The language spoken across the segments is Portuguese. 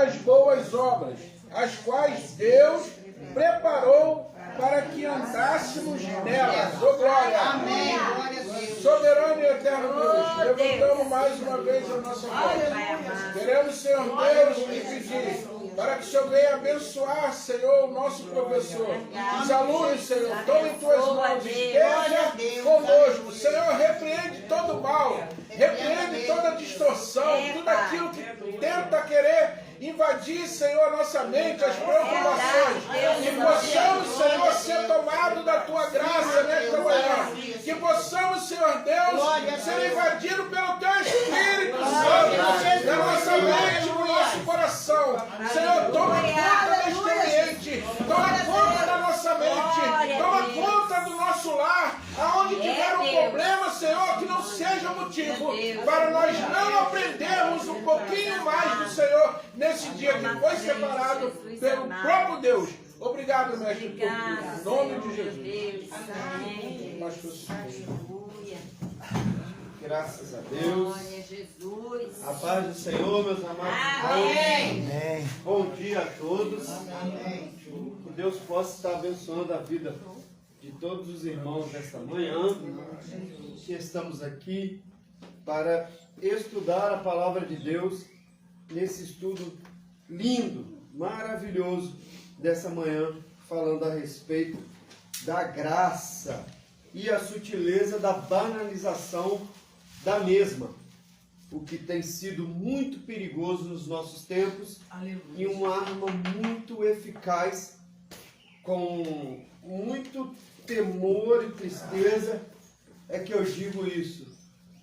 as boas obras, as quais Deus preparou para que andássemos nelas. Ô glória! Amém. Soberano e eterno Deus, levantamos mais uma vez a nossa voz. Queremos, Senhor Deus, lhe pedir para que o Senhor venha abençoar, Senhor, o nosso professor. Os alunos, Senhor, tome em tuas mãos, esteja conosco. Senhor, repreende todo o mal, repreende toda a distorção, tudo aquilo que tenta querer invadir, Senhor, a nossa mente, as preocupações. Que possamos, Senhor, ser tomados da Tua graça nesta manhã. Que possamos, Senhor Deus, ser invadidos pelo Teu Espírito Santo, da nossa mente, no nosso coração. Senhor, toma conta deste ambiente, toma conta da nossa mente, toma conta do nosso lar, aonde tiver um problema, Senhor, que não seja motivo para nós não aprendermos um pouquinho mais do Senhor nesse dia que foi separado pelo próprio Deus. Obrigado, mestre, por tudo. Em nome de Jesus. Amém. Aleluia. Graças a Deus. Glória a Jesus. A paz do Senhor, meus amados. Amém. Bom dia a todos. Amém. Que Deus possa estar abençoando a vida de todos os irmãos desta manhã, que estamos aqui para estudar a palavra de Deus nesse estudo lindo, maravilhoso dessa manhã, falando a respeito da graça e a sutileza da banalização da mesma, o que tem sido muito perigoso nos nossos tempos. Aleluia. E uma arma muito eficaz, com muito temor e tristeza, é que eu digo isso,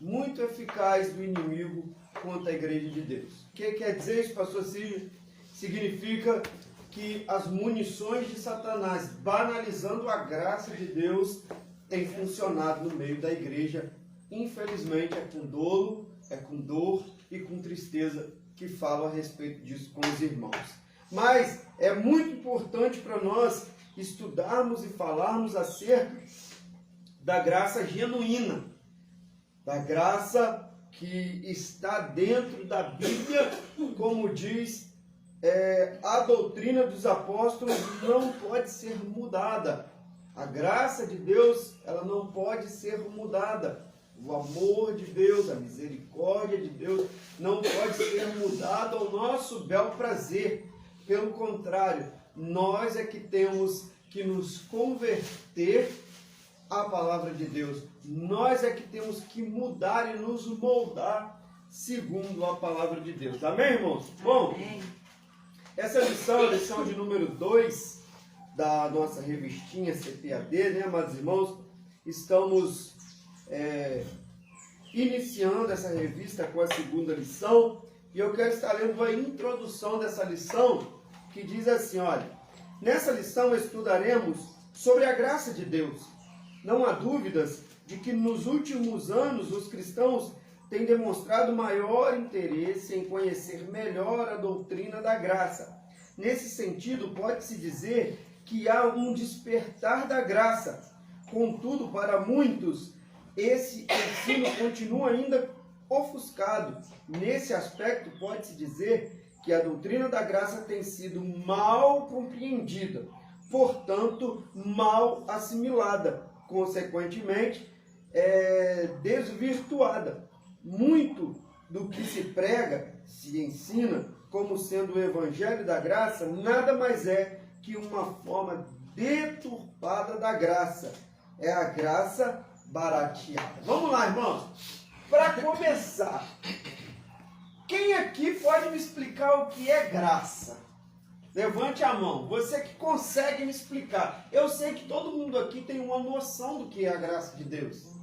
muito eficaz do inimigo contra a igreja de Deus. O que quer dizer isso, pastor Cílio? Significa que as munições de Satanás, banalizando a graça de Deus, têm funcionado no meio da igreja. Infelizmente é com dolo, é com dor e com tristeza que falo a respeito disso com os irmãos. Mas é muito importante para nós estudarmos e falarmos acerca da graça genuína, da graça que está dentro da Bíblia, como diz a doutrina dos apóstolos, não pode ser mudada. A graça de Deus, ela não pode ser mudada. O amor de Deus, a misericórdia de Deus não pode ser mudado ao nosso bel prazer. Pelo contrário, nós é que temos que nos converter à palavra de Deus. Nós é que temos que mudar e nos moldar segundo a palavra de Deus. Amém, irmãos? Bom, essa lição é a lição de número 2 da nossa revistinha CPAD, né, amados irmãos? Estamos iniciando essa revista com a segunda lição, e eu quero estar lendo a introdução dessa lição, que diz assim, olha: nessa lição estudaremos sobre a graça de Deus. Não há dúvidas de que nos últimos anos os cristãos têm demonstrado maior interesse em conhecer melhor a doutrina da graça. Nesse sentido, pode-se dizer que há um despertar da graça. Contudo, para muitos, esse ensino continua ainda ofuscado. Nesse aspecto, pode-se dizer que a doutrina da graça tem sido mal compreendida, portanto, mal assimilada, consequentemente, desvirtuada. Muito do que se prega, se ensina, como sendo o evangelho da graça, nada mais é que uma forma deturpada da graça. É a graça barateada. Vamos lá, irmãos. Para começar, quem aqui pode me explicar o que é graça? Levante a mão. Você que consegue me explicar. Eu sei que todo mundo aqui tem uma noção do que é a graça de Deus.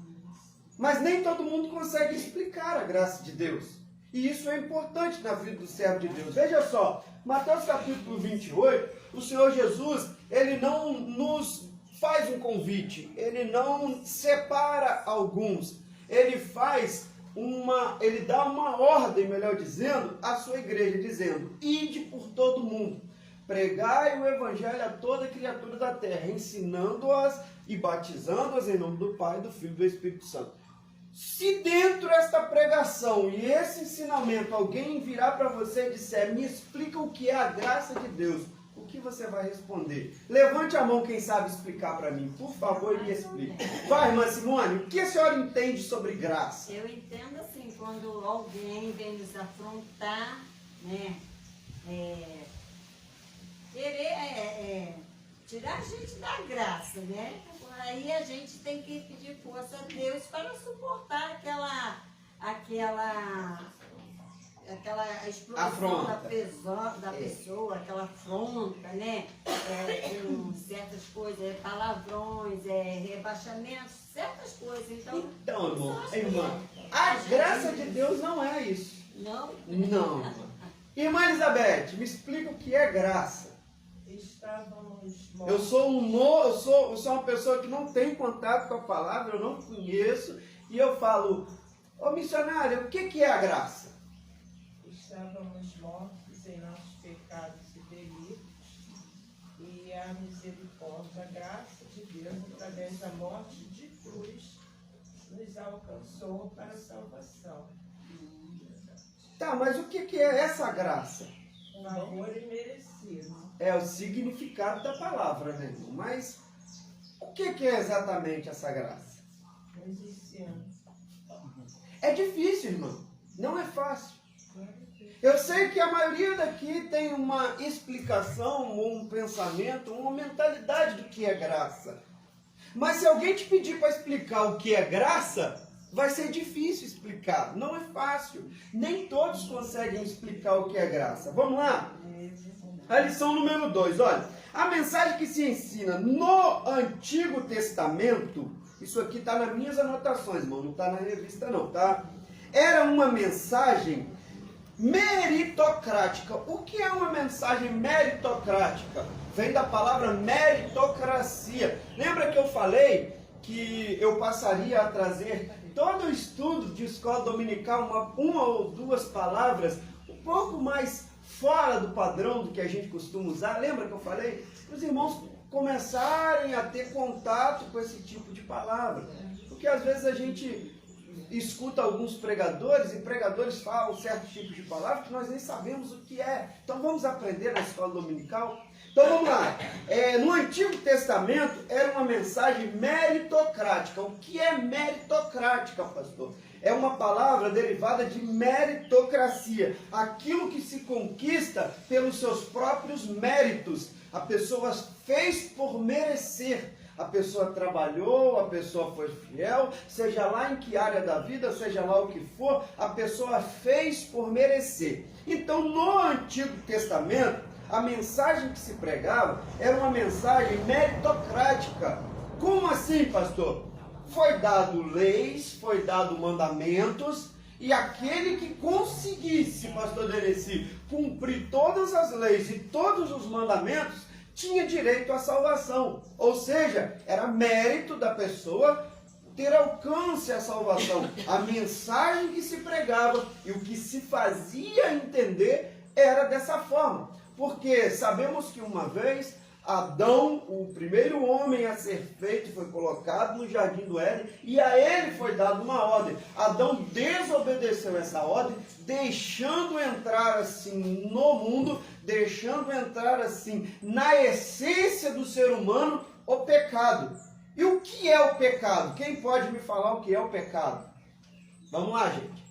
Mas nem todo mundo consegue explicar a graça de Deus. E isso é importante na vida do servo de Deus. Veja só, Mateus capítulo 28, o Senhor Jesus, ele não nos faz um convite, ele não separa alguns, ele dá uma ordem, melhor dizendo, à sua igreja, dizendo: ide por todo mundo, pregai o evangelho a toda criatura da terra, ensinando-as e batizando-as em nome do Pai, do Filho e do Espírito Santo. Se dentro desta pregação e esse ensinamento alguém virar para você e disser, me explica o que é a graça de Deus, o que você vai responder? Levante a mão quem sabe explicar para mim, por favor, e explique. Vai, irmã Simone, o que a senhora entende sobre graça? Eu entendo assim, quando alguém vem nos afrontar, né, querer tirar a gente da graça, né? Aí a gente tem que pedir força a Deus para suportar aquela explosão da pessoa, aquela afronta, né? Com certas coisas, palavrões, rebaixamentos, certas coisas. Então irmã, a graça de Deus não é isso. Não? Não. Irmã Elizabeth, me explica o que é graça. Eu sou uma pessoa que não tem contato com a palavra, eu não conheço, e eu falo, ô missionária, o que é a graça? Estávamos mortos em nossos pecados e delitos, e a misericórdia, a graça de Deus, através da morte de cruz, nos alcançou para a salvação. Tá, mas o que é essa graça? Favor imerecido. É o significado da palavra, né, irmão? Mas o que é exatamente essa graça? É difícil, irmão. Não é fácil. Eu sei que a maioria daqui tem uma explicação, um pensamento, uma mentalidade do que é graça. Mas se alguém te pedir para explicar o que é graça, vai ser difícil explicar. Não é fácil. Nem todos conseguem explicar o que é graça. Vamos lá? A lição número 2, olha, a mensagem que se ensina no Antigo Testamento, isso aqui está nas minhas anotações, irmão, não está na revista não, tá? Era uma mensagem meritocrática. O que é uma mensagem meritocrática? Vem da palavra meritocracia. Lembra que eu falei que eu passaria a trazer todo o estudo de escola dominical, uma ou duas palavras, um pouco mais fora do padrão do que a gente costuma usar? Lembra que eu falei? Os irmãos começarem a ter contato com esse tipo de palavra. Porque às vezes a gente escuta alguns pregadores, e pregadores falam certo tipo de palavra que nós nem sabemos o que é. Então vamos aprender na escola dominical? Então vamos lá. No Antigo Testamento era uma mensagem meritocrática. O que é meritocrática, pastor? É uma palavra derivada de meritocracia. Aquilo que se conquista pelos seus próprios méritos. A pessoa fez por merecer. A pessoa trabalhou, a pessoa foi fiel, seja lá em que área da vida, seja lá o que for, a pessoa fez por merecer. Então, no Antigo Testamento, a mensagem que se pregava era uma mensagem meritocrática. Como assim, pastor? Foi dado leis, foi dado mandamentos, e aquele que conseguisse, pastor Deneci, cumprir todas as leis e todos os mandamentos, tinha direito à salvação. Ou seja, era mérito da pessoa ter alcance à salvação. A mensagem que se pregava e o que se fazia entender era dessa forma. Porque sabemos que uma vez Adão, o primeiro homem a ser feito, foi colocado no jardim do Éden, e a ele foi dada uma ordem. Adão desobedeceu essa ordem, deixando entrar assim no mundo, deixando entrar assim na essência do ser humano o pecado. E o que é o pecado? Quem pode me falar o que é o pecado? Vamos lá, gente.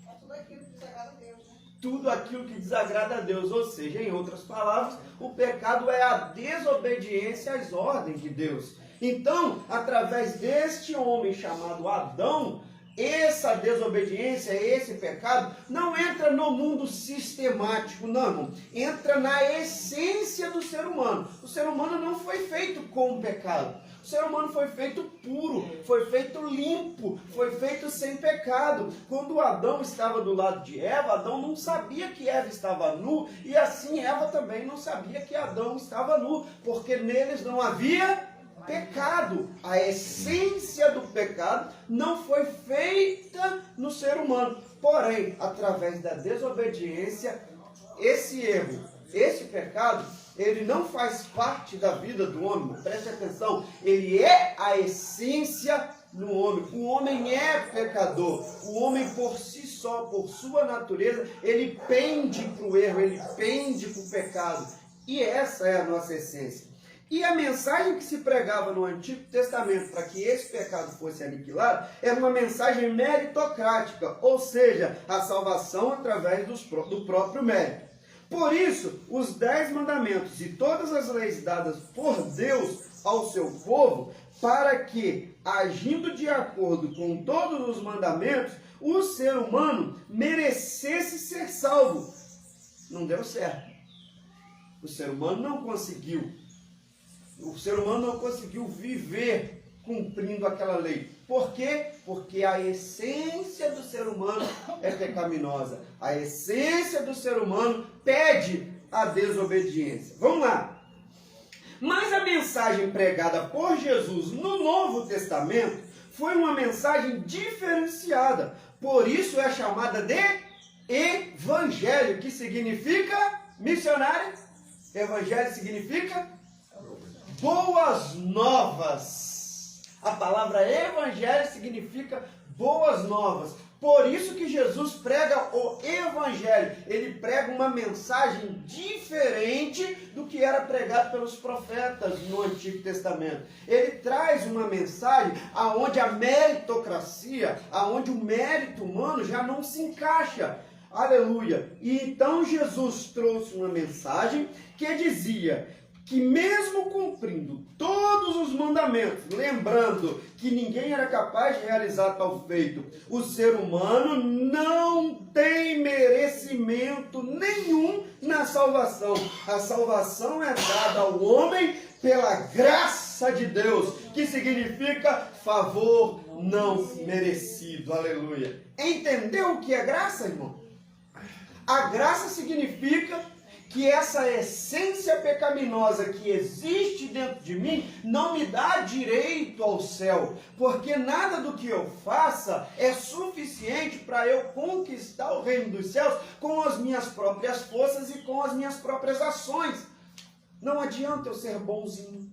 Tudo aquilo que desagrada a Deus, ou seja, em outras palavras, o pecado é a desobediência às ordens de Deus. Então, através deste homem chamado Adão, essa desobediência, esse pecado, não entra no mundo sistemático, não, irmão. Entra na essência do ser humano. O ser humano não foi feito com o pecado. O ser humano foi feito puro, foi feito limpo, foi feito sem pecado. Quando Adão estava do lado de Eva, Adão não sabia que Eva estava nu, e assim Eva também não sabia que Adão estava nu, porque neles não havia pecado. A essência do pecado não foi feita no ser humano. Porém, através da desobediência, esse erro, esse pecado, ele não faz parte da vida do homem. Preste atenção, ele é a essência no homem. O homem é pecador. O homem por si só, por sua natureza, ele pende para o erro, ele pende para o pecado. E essa é a nossa essência. E a mensagem que se pregava no Antigo Testamento para que esse pecado fosse aniquilado era uma mensagem meritocrática, ou seja, a salvação através do próprio mérito. Por isso, os 10 mandamentos e todas as leis dadas por Deus ao seu povo, para que, agindo de acordo com todos os mandamentos, o ser humano merecesse ser salvo. Não deu certo. O ser humano não conseguiu. O ser humano não conseguiu viver cumprindo aquela lei. Por quê? Porque a essência do ser humano é pecaminosa. A essência do ser humano pede a desobediência. Vamos lá. Mas a mensagem pregada por Jesus no Novo Testamento foi uma mensagem diferenciada. Por isso é chamada de Evangelho, que significa missionário. Evangelho significa boas novas. A palavra evangelho significa boas novas. Por isso que Jesus prega o evangelho. Ele prega uma mensagem diferente do que era pregado pelos profetas no Antigo Testamento. Ele traz uma mensagem aonde a meritocracia, aonde o mérito humano já não se encaixa. Aleluia! E então Jesus trouxe uma mensagem que dizia que mesmo cumprindo todos os mandamentos, lembrando que ninguém era capaz de realizar tal feito, o ser humano não tem merecimento nenhum na salvação. A salvação é dada ao homem pela graça de Deus, que significa favor não merecido. Aleluia! Entendeu o que é graça, irmão? A graça significa que essa essência pecaminosa que existe dentro de mim não me dá direito ao céu, porque nada do que eu faça é suficiente para eu conquistar o reino dos céus com as minhas próprias forças e com as minhas próprias ações. Não adianta eu ser bonzinho,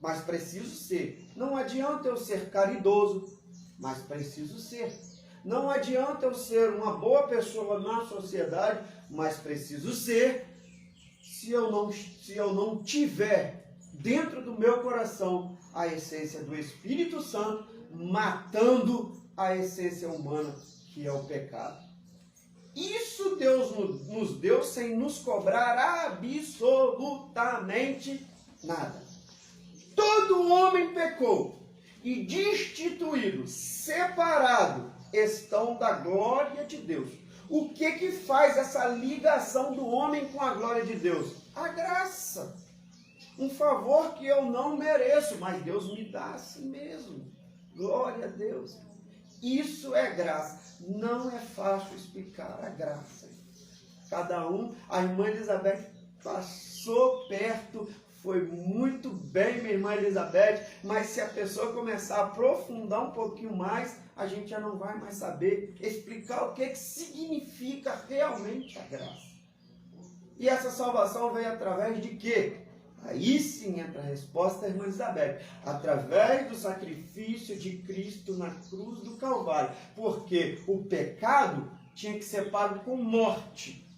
mas preciso ser. Não adianta eu ser caridoso, mas preciso ser. Não adianta eu ser uma boa pessoa na sociedade, mas preciso ser, se eu não tiver dentro do meu coração a essência do Espírito Santo, matando a essência humana, que é o pecado. Isso Deus nos deu sem nos cobrar absolutamente nada. Todo homem pecou e destituído, separado, estão da glória de Deus. O que faz essa ligação do homem com a glória de Deus? A graça. Um favor que eu não mereço, mas Deus me dá assim mesmo. Glória a Deus. Isso é graça. Não é fácil explicar a graça. A irmã Elizabeth passou perto, foi muito bem, minha irmã Elizabeth, mas se a pessoa começar a aprofundar um pouquinho mais, a gente já não vai mais saber explicar o que significa realmente a graça. E essa salvação veio através de quê? Aí sim entra a resposta, irmã Elizabeth. Através do sacrifício de Cristo na cruz do Calvário. Porque o pecado tinha que ser pago com morte.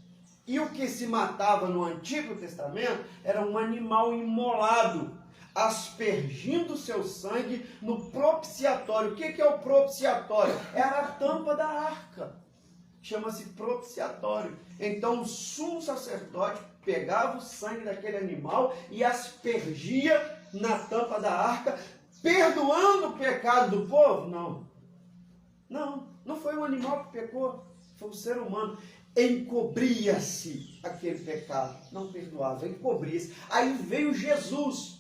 E o que se matava no Antigo Testamento era um animal imolado, aspergindo seu sangue no propiciatório. O que é o propiciatório? Era a tampa da arca. Chama-se propiciatório. Então o sumo sacerdote pegava o sangue daquele animal e aspergia na tampa da arca, perdoando o pecado do povo? Não foi um animal que pecou, foi um ser humano. Encobria-se aquele pecado, não perdoava, encobria-se. Aí veio Jesus.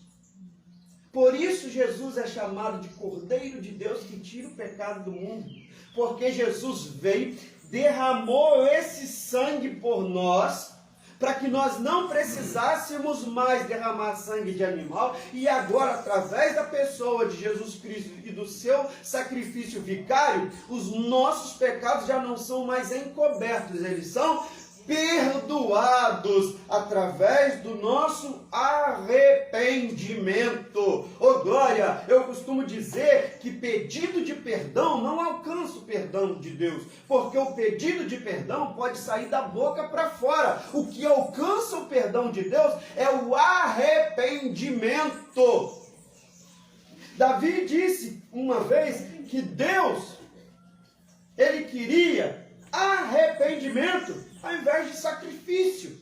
Por isso Jesus é chamado de Cordeiro de Deus que tira o pecado do mundo. Porque Jesus veio, derramou esse sangue por nós, para que nós não precisássemos mais derramar sangue de animal, e agora, através da pessoa de Jesus Cristo e do seu sacrifício vicário, os nossos pecados já não são mais encobertos, eles são perdoados através do nosso arrependimento. Oh glória, eu costumo dizer que pedido de perdão não alcança o perdão de Deus, porque o pedido de perdão pode sair da boca para fora. O que alcança o perdão de Deus é o arrependimento. Davi disse uma vez que Deus, ele queria arrependimento ao invés de sacrifício.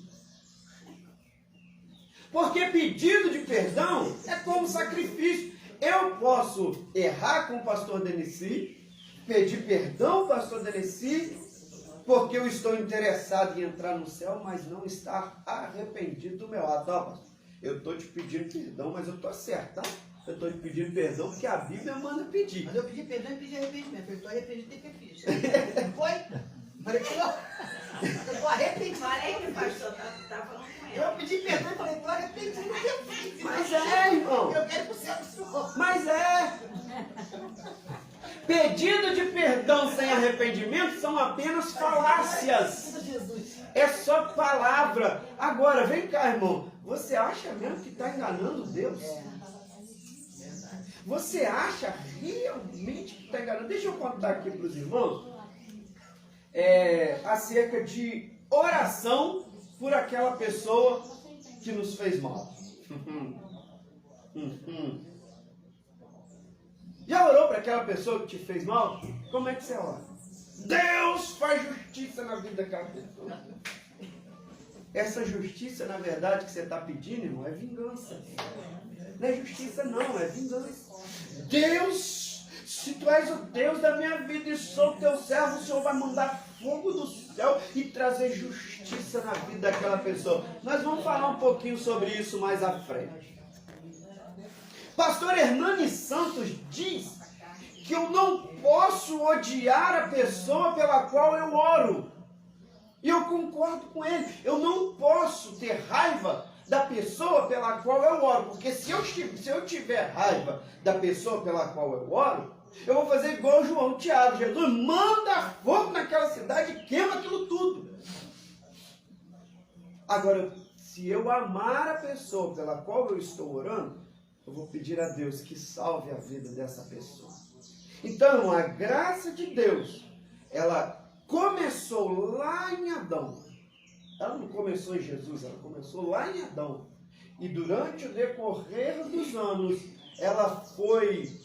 Porque pedido de perdão é como sacrifício. Eu posso errar com o pastor Deneci, pedir perdão ao pastor Deneci, porque eu estou interessado em entrar no céu, mas não estar arrependido do meu ato. Ó, eu estou te pedindo perdão, mas eu estou certo, tá? Eu estou te pedindo perdão porque a Bíblia manda pedir. Mas eu pedi perdão e pedi arrependimento. Eu estou arrependido do que eu fiz. Foi? Eu estou arrependido. Falei que o pastor tá falando com ela. Eu pedi perdão e falei, estou arrependido do que eu fiz. Mas é, irmão. Eu quero que o céu do Senhor. Mas é. Pedido de perdão sem arrependimento são apenas falácias. É só palavra. Agora, vem cá, irmão. Você acha mesmo que está enganando Deus? Você acha realmente que está enganando? Deixa eu contar aqui para os irmãos acerca de oração por aquela pessoa que nos fez mal. Já orou para aquela pessoa que te fez mal? Como é que você ora? Deus faz justiça na vida daquela pessoa. Essa justiça, na verdade, que você está pedindo, irmão, é vingança. Não é justiça, não, é vingança. Deus, se tu és o Deus da minha vida e sou teu servo, o Senhor vai mandar fogo do céu e trazer justiça na vida daquela pessoa. Nós vamos falar um pouquinho sobre isso mais à frente. Pastor Hernani Santos diz que eu não posso odiar a pessoa pela qual eu oro. E eu concordo com ele. Eu não posso ter raiva da pessoa pela qual eu oro. Porque se eu tiver raiva da pessoa pela qual eu oro, eu vou fazer igual João, Tiago. Jesus manda fogo naquela cidade e queima aquilo tudo. Agora, se eu amar a pessoa pela qual eu estou orando, eu vou pedir a Deus que salve a vida dessa pessoa. Então, a graça de Deus, ela começou lá em Adão. Ela não começou em Jesus, ela começou lá em Adão. E durante o decorrer dos anos, ela foi,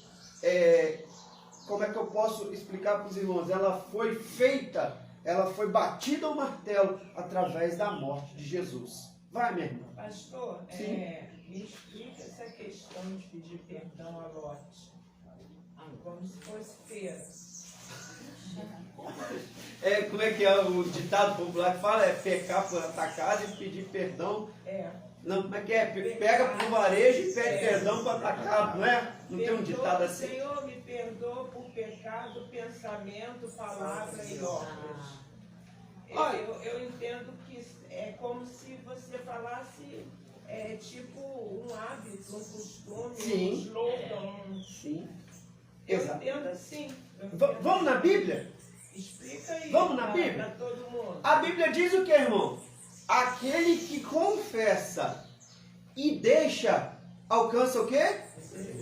como é que eu posso explicar para os irmãos? Ela foi feita, ela foi batida ao martelo através da morte de Jesus. Vai, minha irmã. Pastor, me explica essa questão de pedir perdão a Lote. Como se fosse feira. Como é que é o ditado popular que fala? É pecar por atacado e pedir perdão. Não, como é que é? Pega por varejo e pede perdão por atacado, não é? Não tem um ditado assim? Senhor, me perdoa por pecado, pensamento, palavra e obras. Eu entendo que é como se você falasse tipo um hábito, um costume, Sim. um slogan. Sim. Eu Exato. entendo assim. Vamos na Bíblia? Explica aí. Vamos na Bíblia? Para todo mundo. A Bíblia diz o que, irmão? Aquele que confessa e deixa, alcança o quê?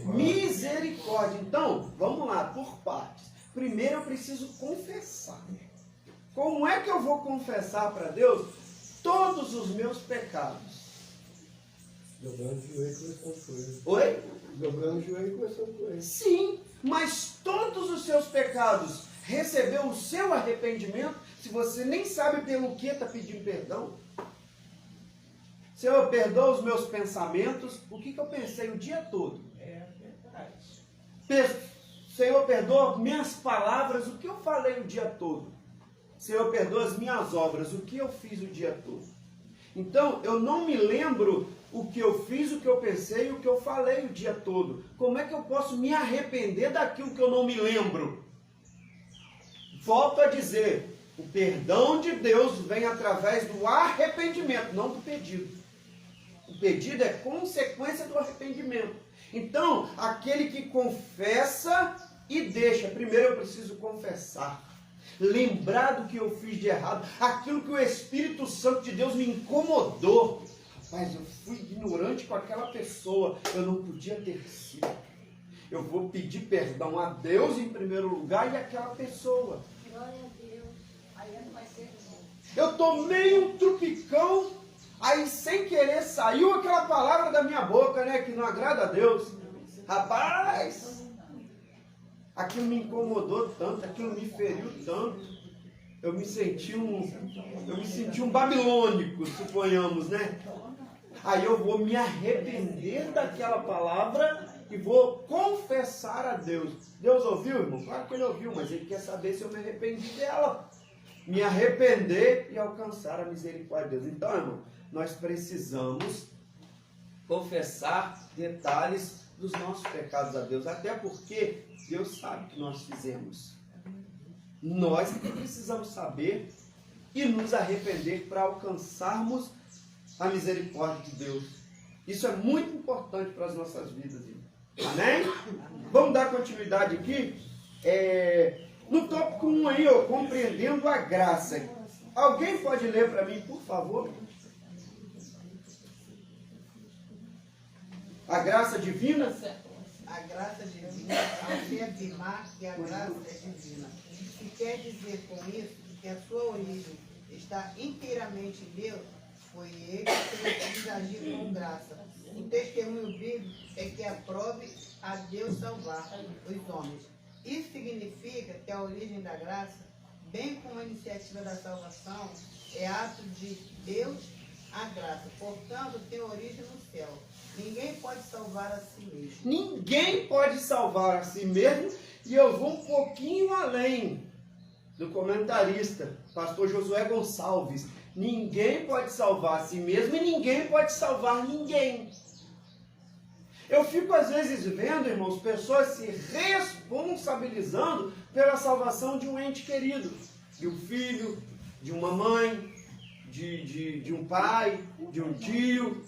Misericórdia. Então, vamos lá, por partes. Primeiro eu preciso confessar. Como é que eu vou confessar para Deus todos os meus pecados? Dobrando o joelho e conversando com ele. Oi? Dobrando o joelho e conversando com ele. Sim, mas todos os seus pecados recebeu o seu arrependimento? Se você nem sabe pelo que está pedindo perdão? Senhor, perdoa os meus pensamentos. O que eu pensei o dia todo? É verdade. Senhor, perdoa minhas palavras. O que eu falei o dia todo? Senhor, perdoa as minhas obras. O que eu fiz o dia todo? Então, eu não me lembro o que eu fiz, o que eu pensei e o que eu falei o dia todo. Como é que eu posso me arrepender daquilo que eu não me lembro? Volto a dizer, o perdão de Deus vem através do arrependimento, não do pedido. O pedido é consequência do arrependimento. Então, aquele que confessa e deixa, primeiro eu preciso confessar. lembrar do que eu fiz de errado, aquilo que o Espírito Santo de Deus me incomodou. Rapaz, eu fui ignorante com aquela pessoa, eu não podia ter sido. Eu vou pedir perdão a Deus em primeiro lugar e àquela pessoa. Glória a Deus. Aí não vai ser bom. Eu tomei um trupicão, aí sem querer saiu aquela palavra da minha boca, né, que não agrada a Deus. Rapaz, aquilo me incomodou tanto, aquilo me feriu tanto. Eu me senti um babilônico, suponhamos, né? Aí eu vou me arrepender daquela palavra e vou confessar a Deus. Deus ouviu, irmão? Claro que ele ouviu, mas ele quer saber se eu me arrependi dela. Me arrepender e alcançar a misericórdia de Deus. Então, irmão, nós precisamos confessar detalhes dos nossos pecados a Deus, até porque Deus sabe que nós fizemos. Nós que precisamos saber e nos arrepender para alcançarmos a misericórdia de Deus. Isso é muito importante para as nossas vidas, irmão. Amém? Vamos dar continuidade aqui. No tópico 1 aí, ó, compreendendo a graça. Alguém pode ler para mim, por favor? A graça divina? A graça divina, ao se afirmar que a graça é divina, e quer dizer com isso que a sua origem está inteiramente em Deus, foi ele que quis agir com graça. O testemunho bíblico é que aprove a Deus salvar os homens. Isso significa que a origem da graça, bem como a iniciativa da salvação, é ato de Deus a graça. Portanto, tem origem no céu. Ninguém pode salvar a si mesmo. Ninguém pode salvar a si mesmo. E eu vou um pouquinho além do comentarista, pastor Josué Gonçalves. Ninguém pode salvar a si mesmo e ninguém pode salvar ninguém. Eu fico às vezes vendo, irmãos, pessoas se responsabilizando pela salvação de um ente querido, de um filho, de uma mãe, de um pai, de um tio.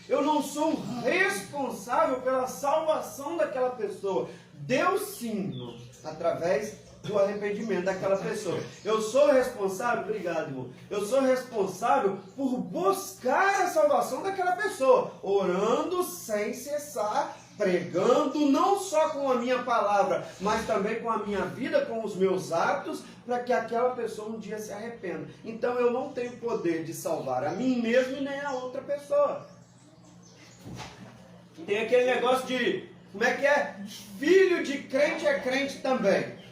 Eu não sou responsável pela salvação daquela pessoa. Deus sim, irmão, através do arrependimento daquela pessoa. Eu sou responsável, obrigado, irmão. Eu sou responsável por buscar a salvação daquela pessoa, orando sem cessar, pregando não só com a minha palavra, mas também com a minha vida, com os meus atos, para que aquela pessoa um dia se arrependa. Então eu não tenho poder de salvar a mim mesmo e nem a outra pessoa. Tem aquele negócio de, como é que é? Filho de crente é crente também.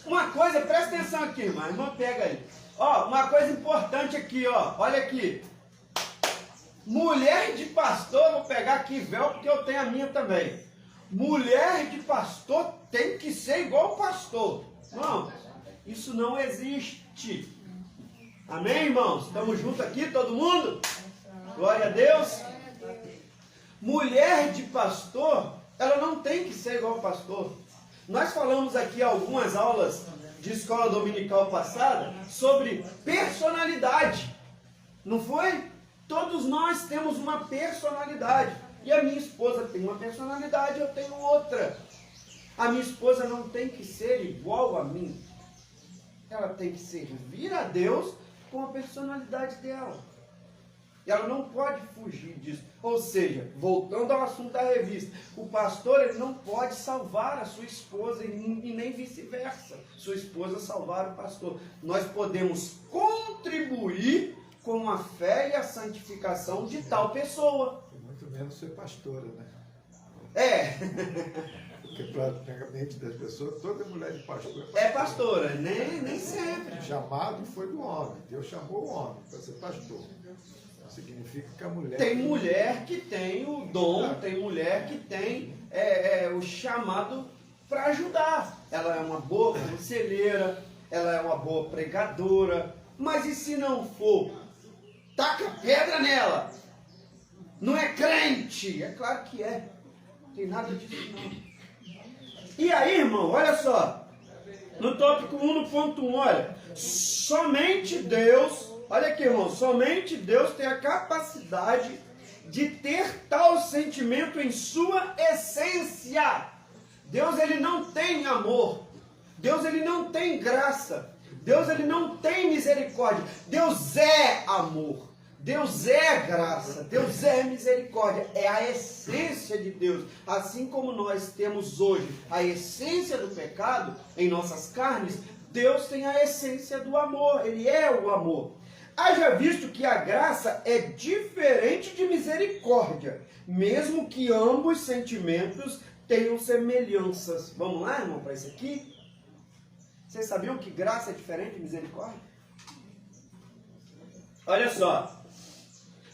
Uma coisa, presta atenção aqui, irmã. Irmã, pega aí. Ó, uma coisa importante aqui, ó. Olha aqui. Mulher de pastor, vou pegar aqui véu, porque eu tenho a minha também. Mulher de pastor tem que ser igual pastor. Não, isso não existe. Amém, irmãos? Estamos juntos aqui, todo mundo? Glória a Deus. Mulher de pastor, ela não tem que ser igual pastor. Nós falamos aqui algumas aulas de escola dominical passada sobre personalidade. Não foi? Todos nós temos uma personalidade. E a minha esposa tem uma personalidade, eu tenho outra. A minha esposa não tem que ser igual a mim. Ela tem que servir a Deus com a personalidade dela. E ela não pode fugir disso. Ou seja, voltando ao assunto da revista, o pastor ele não pode salvar a sua esposa e nem vice-versa. Sua esposa salvar o pastor. Nós podemos contribuir com a fé e a santificação de tal pessoa. E muito menos ser pastora, né? É. Porque para a mente das pessoas, toda mulher de pastor É pastora, nem sempre. O chamado foi do homem. Deus chamou o homem para ser pastor. Significa que a mulher... Tem mulher que tem o dom, tem mulher que tem o chamado para ajudar. Ela é uma boa conselheira, ela é uma boa pregadora, mas e se não for? Taca pedra nela! Não é crente! É claro que é. Não tem nada disso não. E aí, irmão, olha só. No tópico 1, no ponto 1, olha. Somente Deus... Olha aqui, irmão, somente Deus tem a capacidade de ter tal sentimento em sua essência. Deus, ele não tem amor. Deus ele não tem graça. Deus ele não tem misericórdia. Deus é amor. Deus é graça. Deus é misericórdia. É a essência de Deus. Assim como nós temos hoje a essência do pecado em nossas carnes, Deus tem a essência do amor. Ele é o amor. Haja visto que a graça é diferente de misericórdia, mesmo que ambos sentimentos tenham semelhanças. Vamos lá, irmão, para isso aqui? Vocês sabiam que graça é diferente de misericórdia? Olha só.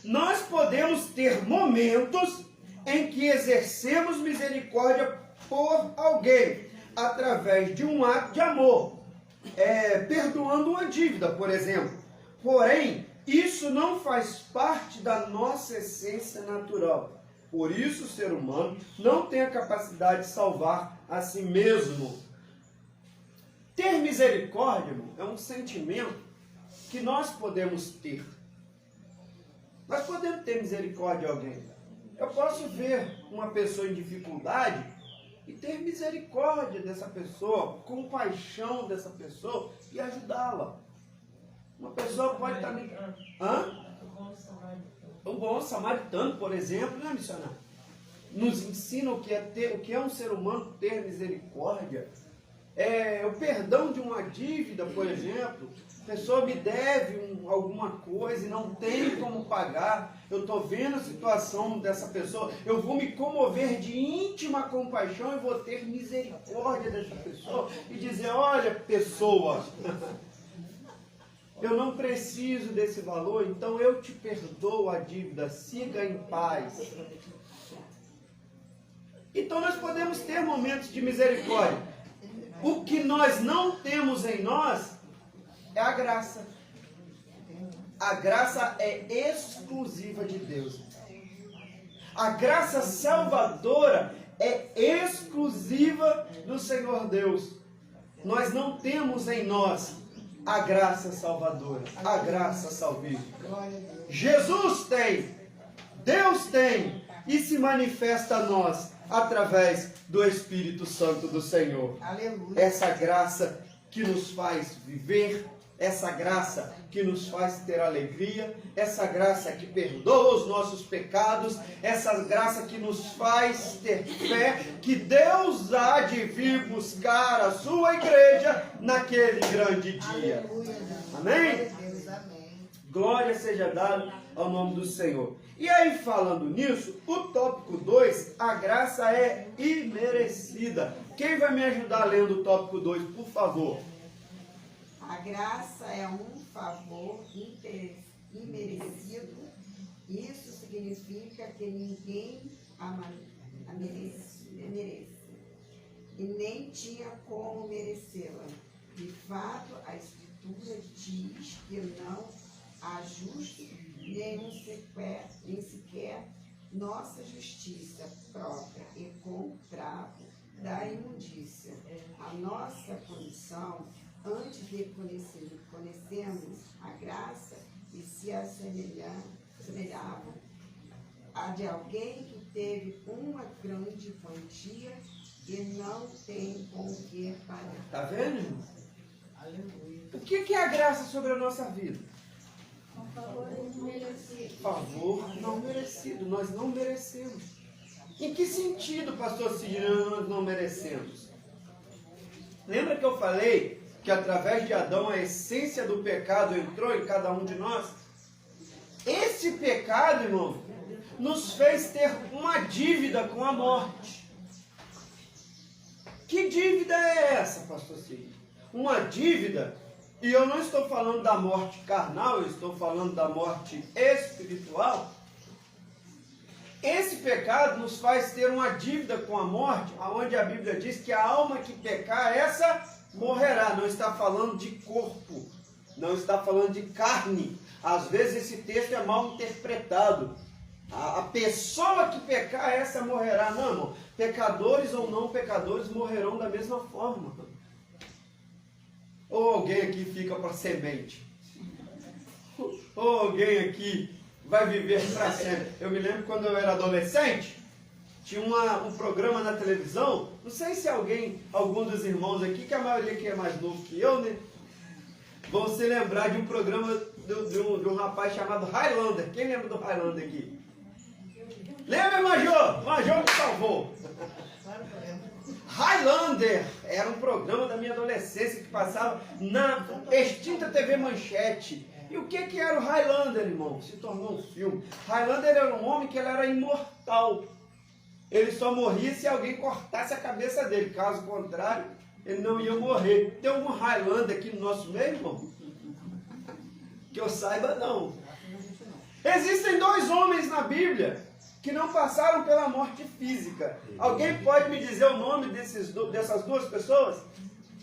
Nós podemos ter momentos em que exercemos misericórdia por alguém, através de um ato de amor, perdoando uma dívida, por exemplo. Porém, isso não faz parte da nossa essência natural. Por isso, o ser humano não tem a capacidade de salvar a si mesmo. Ter misericórdia, irmão, é um sentimento que nós podemos ter. Nós podemos ter misericórdia de alguém. Eu posso ver uma pessoa em dificuldade e ter misericórdia dessa pessoa, compaixão dessa pessoa e ajudá-la. Uma pessoa pode estar... O bom samaritano, por exemplo, né, missionário? Nos ensina o que é um ser humano ter misericórdia. O perdão de uma dívida, por exemplo. A pessoa me deve alguma coisa e não tem como pagar. Eu estou vendo a situação dessa pessoa. Eu vou me comover de íntima compaixão e vou ter misericórdia dessa pessoa e dizer, olha, pessoa, eu não preciso desse valor, então eu te perdoo a dívida, siga em paz. Então nós podemos ter momentos de misericórdia. O que nós não temos em nós é a graça. A graça é exclusiva de Deus. A graça salvadora é exclusiva do Senhor Deus. Nós não temos em nós a graça salvadora, a graça salvífica. Jesus tem, Deus tem, e se manifesta a nós através do Espírito Santo do Senhor. Aleluia. Essa graça que nos faz viver, essa graça que nos faz ter alegria, essa graça que perdoa os nossos pecados, essa graça que nos faz ter fé, que Deus há de vir buscar a sua igreja naquele grande dia. Aleluia. Amém? Deus, amém. Glória seja dada ao nome do Senhor. E aí, falando nisso, o tópico 2, a graça é imerecida. Quem vai me ajudar lendo o tópico 2, por favor? A graça é um favor imerecido. Isso significa que ninguém a merece e nem tinha como merecê-la. De fato, a Escritura diz que não há justo nem sequer nossa justiça própria e com trapo da imundícia. A nossa condição, antes de conhecermos a graça e se assemelhava a de alguém que teve uma grande quantia e não tem com o que pagar. Está vendo, irmão? Aleluia. O que é a graça sobre a nossa vida? Favor imerecido. Favor não merecido. Nós não merecemos. Em que sentido, pastor Sidney, nós não merecemos? Lembra que eu falei que através de Adão a essência do pecado entrou em cada um de nós? Esse pecado, irmão, nos fez ter uma dívida com a morte. Que dívida é essa, pastor Sidney? Uma dívida, e eu não estou falando da morte carnal, eu estou falando da morte espiritual. Esse pecado nos faz ter uma dívida com a morte, onde a Bíblia diz que a alma que pecar, essa morrerá. Não está falando de corpo, não está falando de carne. Às vezes esse texto é mal interpretado. A pessoa que pecar, essa morrerá. Não, irmão. Pecadores ou não pecadores morrerão da mesma forma. Ou alguém aqui fica para semente. Ou alguém aqui vai viver para sempre. Eu me lembro quando eu era adolescente, tinha um programa na televisão, não sei se algum dos irmãos aqui, que a maioria que é mais novo que eu, né, vão se lembrar de um programa de um rapaz chamado Highlander. Quem lembra do Highlander aqui? Lembra, Major? Major me salvou. Highlander era um programa da minha adolescência que passava na extinta TV Manchete. E o que era o Highlander, irmão? Se tornou um filme. Highlander era um homem que ele era imortal. Ele só morria se alguém cortasse a cabeça dele. Caso contrário, ele não ia morrer. Tem algum Highlander aqui no nosso meio, irmão? Que eu saiba, não. Existem 2 homens na Bíblia que não passaram pela morte física. Alguém pode me dizer o nome dessas 2 pessoas?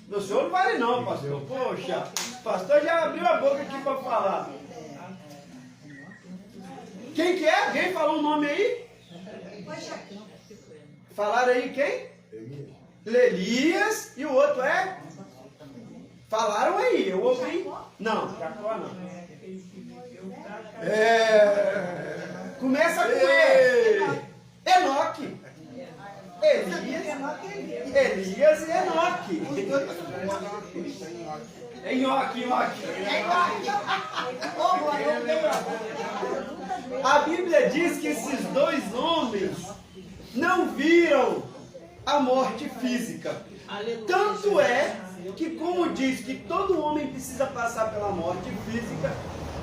Do senhor não vale não, pastor. Poxa, o pastor já abriu a boca aqui para falar. Quem que é? Alguém falou um nome aí? Falaram aí quem? Elias. E o outro é? Falaram aí, eu ouvi. Não, Jacó não. Começa com E. Enoque. Elias e Enoque. Nhoque. A Bíblia diz que esses 2 homens não viram a morte física. Tanto é que, como diz que todo homem precisa passar pela morte física,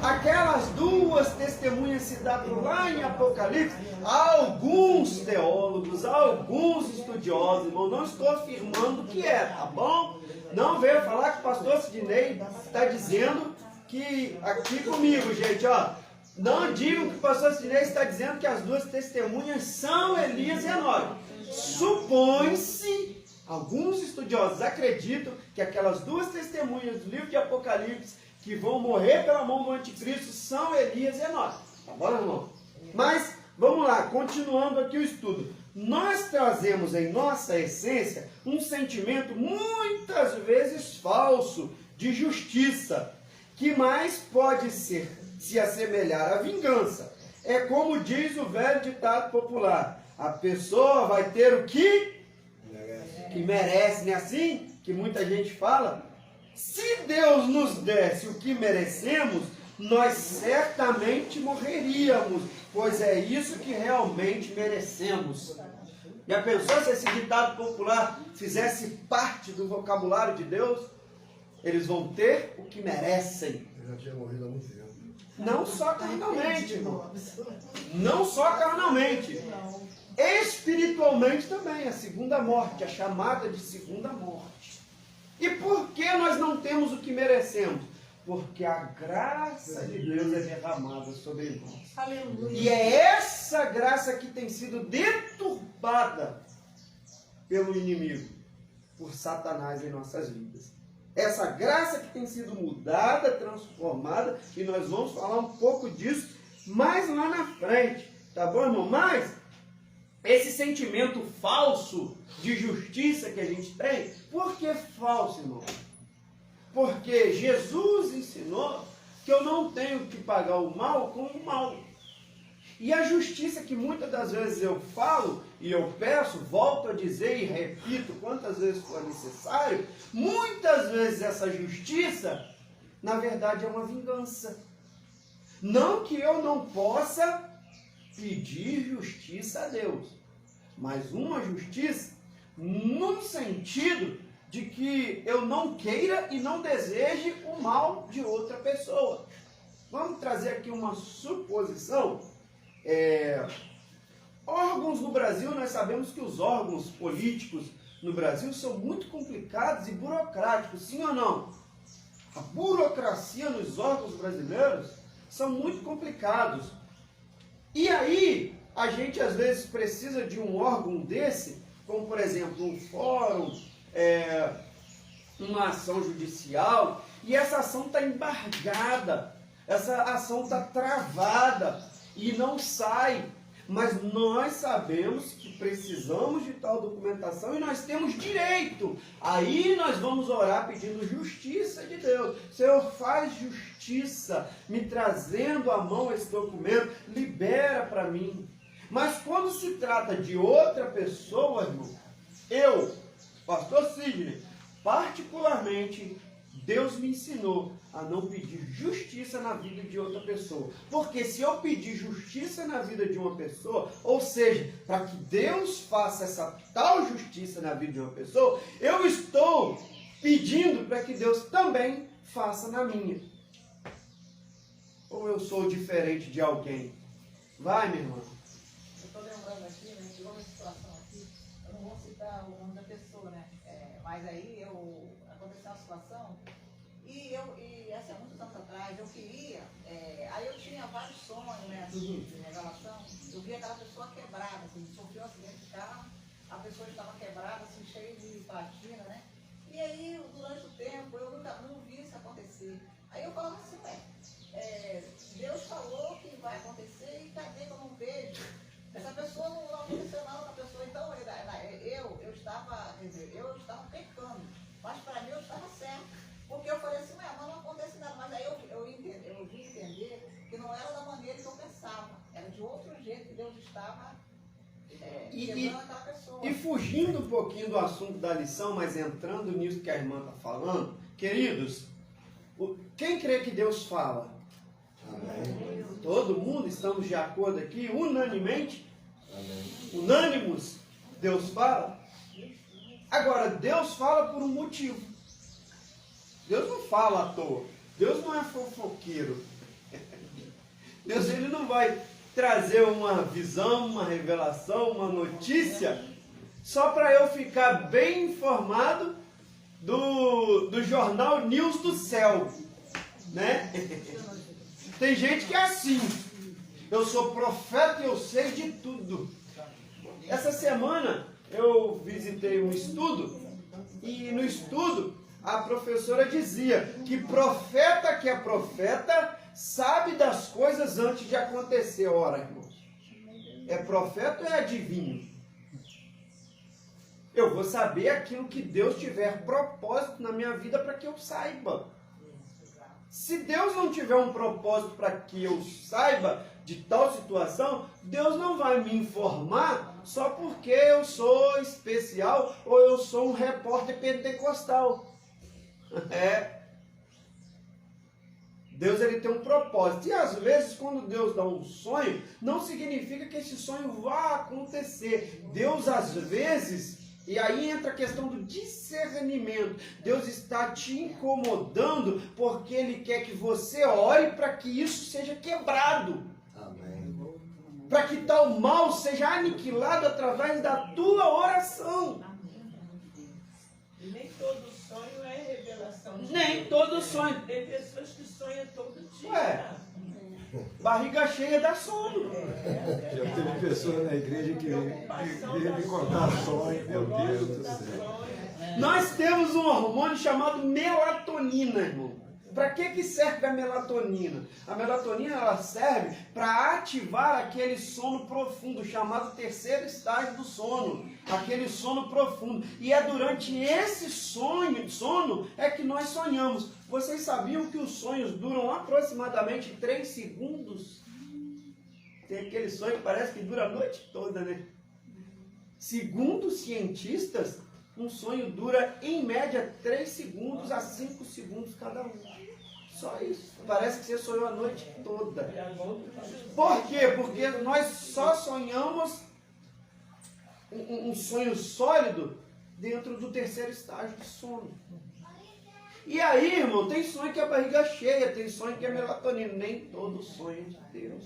aquelas 2 testemunhas citadas lá em Apocalipse, alguns teólogos, alguns estudiosos, irmão, não estou afirmando que é, tá bom? Não veio falar que o pastor Sidney está dizendo que, aqui comigo, gente, ó, não digam que o pastor Sidney está dizendo que as 2 testemunhas são Elias e Enoque. Supõe-se, alguns estudiosos acreditam que aquelas 2 testemunhas do livro de Apocalipse que vão morrer pela mão do anticristo são Elias e Enoque. Tá bom, irmão? Mas, vamos lá, continuando aqui o estudo. Nós trazemos em nossa essência um sentimento muitas vezes falso de justiça, que mais pode se assemelhar à vingança. É como diz o velho ditado popular: a pessoa vai ter o que merece, não é assim que muita gente fala? Se Deus nos desse o que merecemos, nós certamente morreríamos, pois é isso que realmente merecemos. Já pensou se esse ditado popular fizesse parte do vocabulário de Deus? Eles vão ter o que merecem. Eu já tinha morrido há muito tempo. Não só carnalmente, irmão. Não só carnalmente. Espiritualmente também, a segunda morte, a chamada de segunda morte. E por que nós não temos o que merecemos? Porque a graça de Deus é derramada sobre nós. Aleluia. E é essa graça que tem sido deturpada pelo inimigo, por Satanás em nossas vidas. Essa graça que tem sido mudada, transformada, e nós vamos falar um pouco disso mais lá na frente. Tá bom, irmão? Mas esse sentimento falso de justiça que a gente tem, por que falso, irmão? Porque Jesus ensinou que eu não tenho que pagar o mal com o mal. E a justiça que muitas das vezes eu falo e eu peço, volto a dizer e repito quantas vezes for necessário, muitas vezes essa justiça, na verdade, é uma vingança. Não que eu não possa pedir justiça a Deus, mas uma justiça num sentido de que eu não queira e não deseje o mal de outra pessoa. Vamos trazer aqui uma suposição. Órgãos no Brasil, nós sabemos que os órgãos políticos no Brasil são muito complicados e burocráticos, sim ou não? A burocracia nos órgãos brasileiros são muito complicados. E aí, a gente às vezes precisa de um órgão desse, como por exemplo um fórum, uma ação judicial, e essa ação está embargada, essa ação está travada e não sai. Mas nós sabemos que precisamos de tal documentação e nós temos direito. Aí nós vamos orar pedindo justiça de Deus. Senhor, faz justiça, me trazendo à mão esse documento, libera para mim. Mas quando se trata de outra pessoa, irmão, eu, pastor Sidney, particularmente, Deus me ensinou a não pedir justiça na vida de outra pessoa. Porque se eu pedir justiça na vida de uma pessoa, ou seja, para que Deus faça essa tal justiça na vida de uma pessoa, eu estou pedindo para que Deus também faça na minha. Ou eu sou diferente de alguém? Vai, minha irmã. Eu estou lembrando aqui, né, de uma situação aqui, eu não vou citar o nome da pessoa, né? Mas aí aconteceu uma situação, e assim, há muitos anos atrás, eu queria, aí eu tinha vários sonhos, né, assim, de revelação, eu via aquela pessoa quebrada, assim, sofreu um acidente de carro, a pessoa estava quebrada, assim, cheia de platina, né? E aí, durante o tempo, eu nunca não vi isso acontecer. Aí eu falava assim, Deus falou que vai acontecer e cadê que eu não vejo? Essa pessoa não aconteceu nada com a pessoa. Então, eu estava pecando, mas para mim eu estava certo. Porque eu falei assim, mas não acontece nada. Mas aí eu vim entender que não era da maneira que eu pensava. Era de outro jeito que Deus estava quebrando aquela pessoa. E fugindo um pouquinho do assunto da lição, mas entrando nisso que a irmã está falando, queridos, quem crê que Deus fala? Amém. Todo mundo, estamos de acordo aqui, unanimemente? Amém. Unânimos, Deus fala? Agora, Deus fala por um motivo. Deus não fala à toa. Deus não é fofoqueiro. Deus, ele não vai trazer uma visão, uma revelação, uma notícia, só para eu ficar bem informado do jornal News do Céu, né? Tem gente que é assim. Eu sou profeta e eu sei de tudo. Essa semana eu visitei um estudo e no estudo a professora dizia que profeta que é profeta sabe das coisas antes de acontecer. Ora, irmãos, é profeta ou é adivinho? Eu vou saber aquilo que Deus tiver propósito na minha vida para que eu saiba. Se Deus não tiver um propósito para que eu saiba de tal situação, Deus não vai me informar só porque eu sou especial ou eu sou um repórter pentecostal. Deus, ele tem um propósito. E às vezes, quando Deus dá um sonho, não significa que esse sonho vá acontecer. Deus, às vezes, e aí entra a questão do discernimento. Deus está te incomodando porque Ele quer que você ore para que isso seja quebrado. Amém. Para que tal mal seja aniquilado através da tua oração. E nem todo sonho é revelação. Nem todo sonho. Tem pessoas que sonham todo dia. Ué. Barriga cheia dá sono. Já teve pessoa na igreja que veio me contar sonho, meu Deus do céu. Nós temos um hormônio chamado melatonina, irmão. Para que serve a melatonina? A melatonina, ela serve para ativar aquele sono profundo, chamado terceiro estágio do sono. Aquele sono profundo. E é durante esse sono é que nós sonhamos. Vocês sabiam que os sonhos duram aproximadamente 3 segundos? Tem aquele sonho que parece que dura a noite toda, né? Segundo os cientistas, um sonho dura, em média, 3 segundos a 5 segundos cada um. Só isso. Parece que você sonhou a noite toda. Por quê? Porque nós só sonhamos um sonho sólido dentro do terceiro estágio de sono. E aí, irmão, tem sonho que é barriga cheia, tem sonho que é melatonina. Nem todo sonho é de Deus.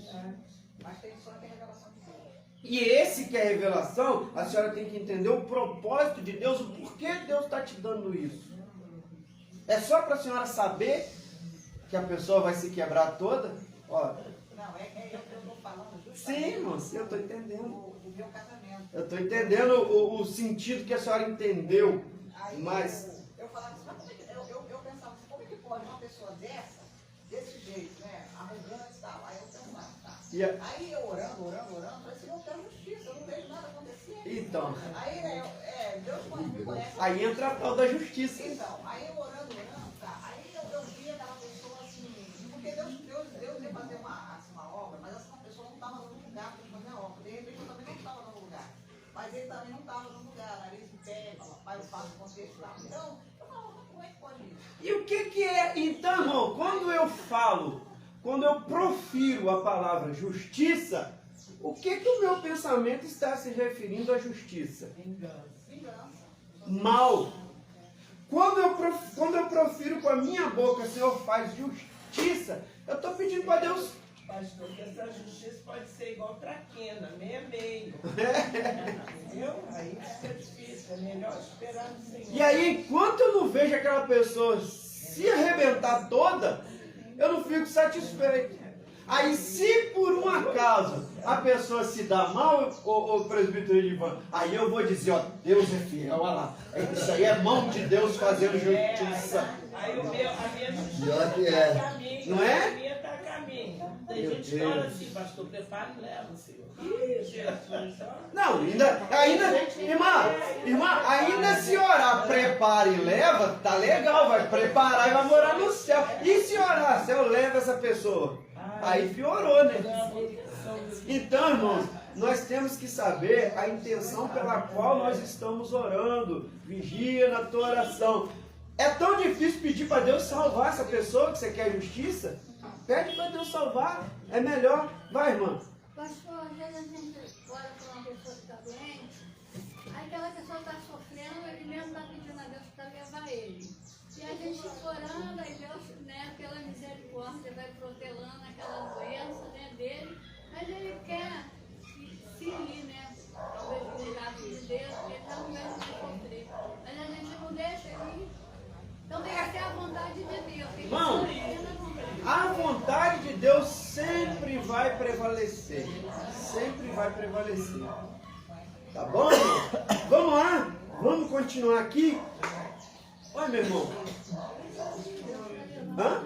Mas tem sonho que é revelação de Deus. E esse que é a revelação, a senhora tem que entender o propósito de Deus, o porquê Deus está te dando isso. É só para a senhora saber que a pessoa vai se quebrar toda? Ó. Não, eu estou falando justamente. Sim, irmão, sim, eu estou entendendo. Do meu casamento. Eu estou entendendo o sentido que a senhora entendeu. Aí Mas eu falava assim, mas como é que, eu pensava assim, como é que pode uma pessoa desse jeito, né? Arrogante e tal. Aí eu pensava, tá. Aí eu orando, falei assim, eu quero justiça, eu não vejo nada acontecer. então, Aí, né, Deus me conhece. aí entra a tal da justiça. Então, aí eu orando, tá. Aí eu vi aquela pessoa assim, porque Deus ia fazer uma obra, mas essa pessoa não estava no lugar para fazer a obra. De repente, eu faço contexto lá. Então, eu falo, como é que pode isso? E o que é? Então, irmão, quando eu profiro a palavra justiça, o que o meu pensamento está se referindo à justiça? Vingança. Mal. Quando eu profiro com a minha boca, o Senhor faz justiça, eu estou pedindo para Deus. Pastor, que essa justiça pode ser igual traquena, meio. Entendeu? Aí fica difícil, é melhor esperar no Senhor. E aí, enquanto eu não vejo aquela pessoa se arrebentar toda, eu não fico satisfeito. Aí, se por um acaso a pessoa se dá mal, o presbítero Ivan, aí eu vou dizer, ó, Deus é fiel, olha lá. Isso aí é mão de Deus fazendo justiça. Aí a minha justiça Pior que está é. a caminho, Não é? a minha está a caminho. Tem Meu gente que fala Deus. assim, pastor, prepara e leva, Senhor. Ih, Jesus, ó. Não, irmã, ainda se orar, prepara e leva, tá legal, vai preparar e vai morar no céu. E se orar, céu leva essa pessoa? Aí piorou, né? Então, irmãos, nós temos que saber a intenção pela qual nós estamos orando. Vigia na tua oração. É tão difícil pedir para Deus salvar essa pessoa que você quer justiça? Pede para Deus salvar, é melhor. Vai, irmã. Pastor, às vezes a gente ora por uma pessoa que está doente, aí aquela pessoa está sofrendo, ele mesmo está pedindo a Deus para levar ele. E a gente fica orando, aí Deus, né, pela misericórdia, vai protelando aquela doença, né, dele, mas ele quer se ir, né, talvez com o braço de Deus, porque ele não aguenta sofrer. Mas a gente não deixa ele ir. Então tem que ser a vontade de Deus. Irmão, a vontade de Deus sempre vai prevalecer. Sempre vai prevalecer. Tá bom, irmão? Vamos lá. Vamos continuar aqui. Oi, meu irmão. Hã?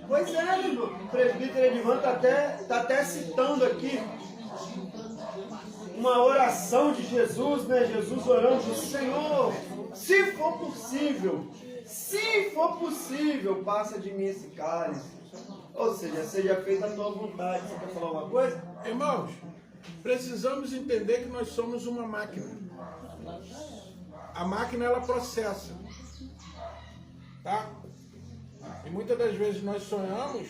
Pois é, meu irmão. O presbítero Edivan tá até citando aqui uma oração de Jesus, né? Jesus orando, Senhor, se for possível, passa de mim esse cálice. Ou seja, seja feita a tua vontade. Você quer falar alguma coisa? Irmãos, precisamos entender que nós somos uma máquina. A máquina, ela processa. Tá? E muitas das vezes nós sonhamos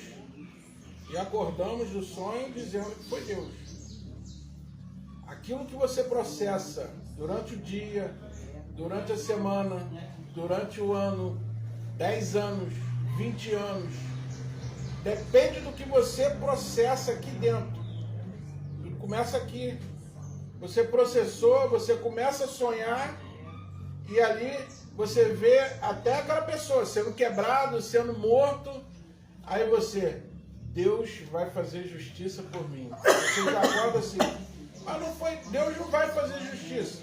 e acordamos do sonho dizendo que foi Deus. Aquilo que você processa durante o dia, durante a semana, durante o ano, 10 anos, 20 anos, depende do que você processa aqui dentro. Tudo começa aqui. Você processou, você começa a sonhar e ali você vê até aquela pessoa sendo quebrado, sendo morto. Aí você, Deus vai fazer justiça por mim. Você já acorda assim. Mas não foi, Deus não vai fazer justiça.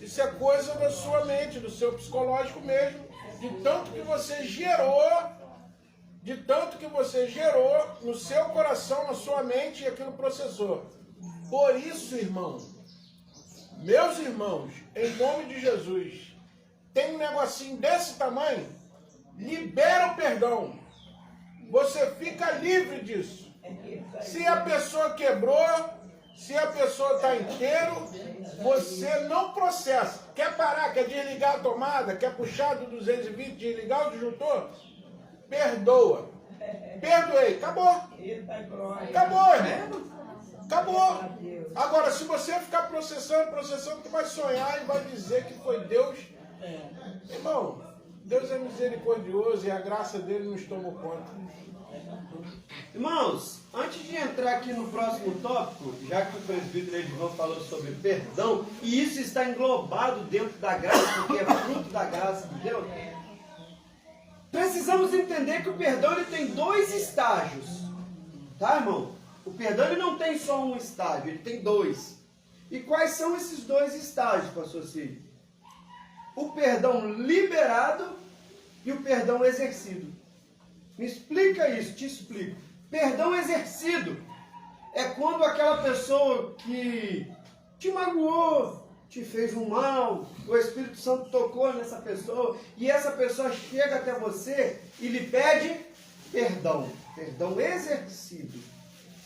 Isso é coisa da sua mente, do seu psicológico mesmo, de tanto que você gerou no seu coração, na sua mente, e aquilo processou. Por isso, irmão, meus irmãos, em nome de Jesus, tem um negocinho desse tamanho, libera o perdão. Você fica livre disso. Se a pessoa quebrou, se a pessoa está inteiro, você não processa. Quer parar, quer desligar a tomada, quer puxar do 220, desligar o disjuntor? Perdoa. Perdoei. Acabou. Acabou, irmão. Acabou. Agora, se você ficar processando, tu vai sonhar e vai dizer que foi Deus. Irmão, Deus é misericordioso e a graça dele nos tomou conta. Irmãos, antes de entrar aqui no próximo tópico, já que o presbítero Edivan falou sobre perdão, e isso está englobado dentro da graça, porque é fruto da graça de Deus, precisamos entender que o perdão ele tem dois estágios. Tá, irmão? O perdão ele não tem só um estágio, ele tem dois. E quais são esses dois estágios, pastor Cid? O perdão liberado e o perdão exercido. Me explica isso, te explico. Perdão exercido é quando aquela pessoa que te magoou, te fez um mal, o Espírito Santo tocou nessa pessoa e essa pessoa chega até você e lhe pede perdão. Perdão exercido.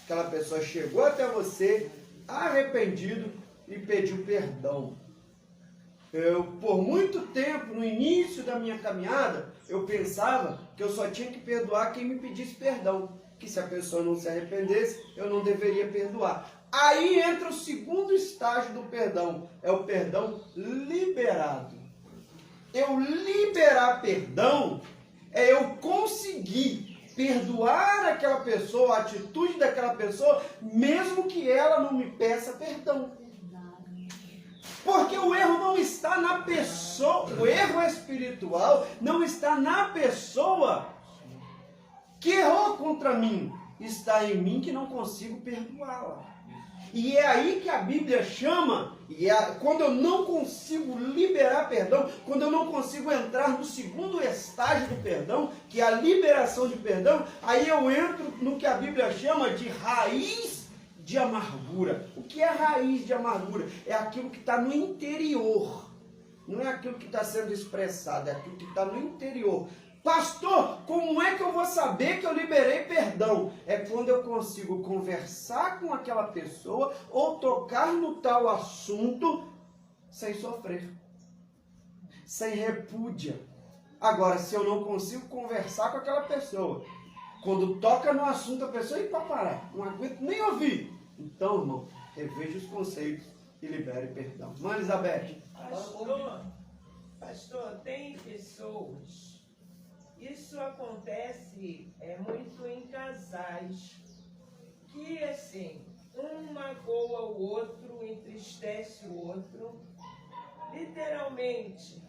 Aquela pessoa chegou até você arrependido, e pediu perdão. Por muito tempo, no início da minha caminhada, eu pensava que eu só tinha que perdoar quem me pedisse perdão. Que se a pessoa não se arrependesse, eu não deveria perdoar. Aí entra o segundo estágio do perdão, é o perdão liberado. Eu liberar perdão é eu conseguir perdoar aquela pessoa, a atitude daquela pessoa, mesmo que ela não me peça perdão. Porque o erro não está na pessoa, o erro espiritual não está na pessoa que errou contra mim, está em mim que não consigo perdoá-la. E é aí que a Bíblia chama, quando eu não consigo liberar perdão, quando eu não consigo entrar no segundo estágio do perdão, que é a liberação de perdão, aí eu entro no que a Bíblia chama de raiz de amargura. O que é raiz de amargura? É aquilo que está no interior, não é aquilo que está sendo expressado, é aquilo que está no interior. Pastor, como é que eu vou saber que eu liberei perdão? É quando eu consigo conversar com aquela pessoa ou tocar no tal assunto sem sofrer, sem repúdia. Agora, se eu não consigo conversar com aquela pessoa, quando toca no assunto a pessoa, e para parar, não aguento nem ouvir. Então, irmão, reveja os conceitos e libere perdão. Mãe Elizabeth. Pastor, tem pessoas... Isso acontece muito em casais, que assim, um magoa o outro, entristece o outro, literalmente,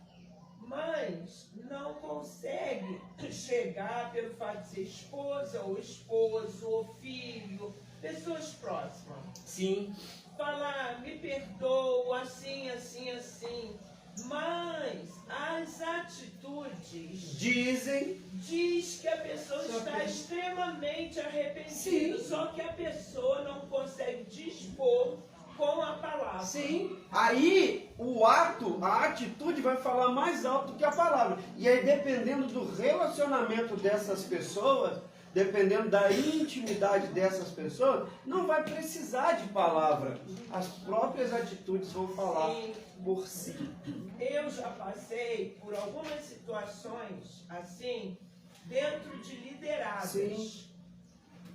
mas não consegue chegar pelo fato de ser esposa ou esposo ou filho, pessoas próximas. Sim. Falar, me perdoa, assim, assim, assim. Mas as atitudes diz que a pessoa está extremamente arrependida. Sim. Só que a pessoa não consegue dispor com a palavra. Sim. Aí o ato, a atitude vai falar mais alto que a palavra. E aí, dependendo do relacionamento dessas pessoas, dependendo da intimidade dessas pessoas, não vai precisar de palavra. As próprias atitudes vão falar por si. Eu já passei por algumas situações assim, dentro de lideradas. Sim.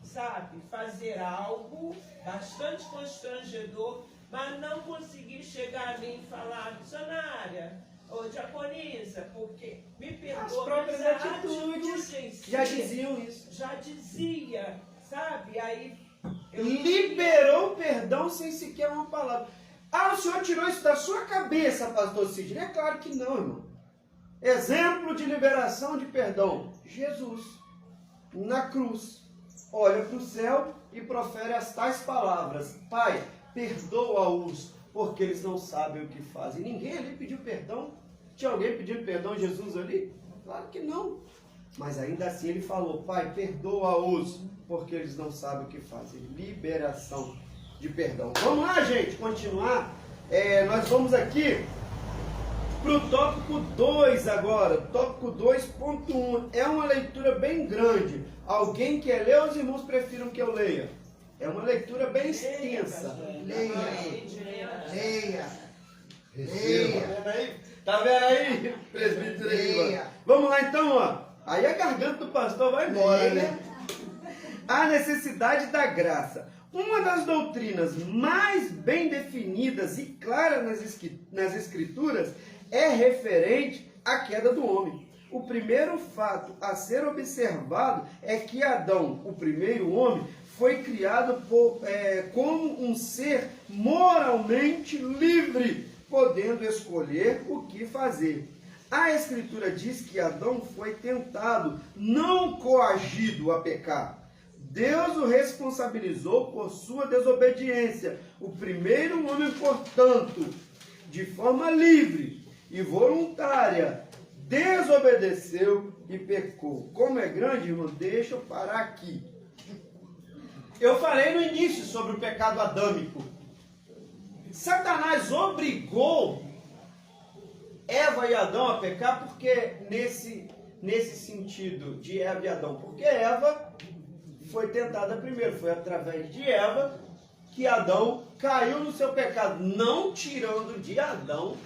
Sabe? Fazer algo bastante constrangedor, mas não conseguir chegar a mim e falar, missionária, ou diaconisa, porque me perdoa. As próprias atitudes já diziam isso. Já dizia, sabe? Aí liberou perdão sem sequer uma palavra. Ah, o senhor tirou isso da sua cabeça, pastor Sidney? É claro que não, irmão. Exemplo de liberação de perdão. Jesus, na cruz, olha para o céu e profere as tais palavras. Pai, perdoa-os, porque eles não sabem o que fazem. Ninguém ali pediu perdão. Tinha alguém pedindo perdão a Jesus ali? Claro que não. Mas ainda assim ele falou, Pai, perdoa-os, porque eles não sabem o que fazem. Liberação de perdão. Vamos lá, gente, continuar. Nós vamos aqui para o tópico 2 agora. Tópico 2.1. É uma leitura bem grande. Alguém quer ler ou os irmãos prefiram que eu leia? É uma leitura bem extensa. Leia. Tá vendo aí, presbítero aí? Vamos lá então, ó. Aí a garganta do pastor vai embora, né? A necessidade da graça. Uma das doutrinas mais bem definidas e claras nas escrituras é referente à queda do homem. O primeiro fato a ser observado é que Adão, o primeiro homem, foi criado como um ser moralmente livre, podendo escolher o que fazer. A Escritura diz que Adão foi tentado, não coagido a pecar. Deus o responsabilizou por sua desobediência. O primeiro homem, portanto, de forma livre e voluntária, desobedeceu e pecou. Como é grande, irmão, deixa eu parar aqui. Eu falei no início sobre o pecado adâmico. Satanás obrigou Eva e Adão a pecar, porque nesse sentido de Eva e Adão, porque Eva foi tentada primeiro, foi através de Eva que Adão caiu no seu pecado, não tirando de Adão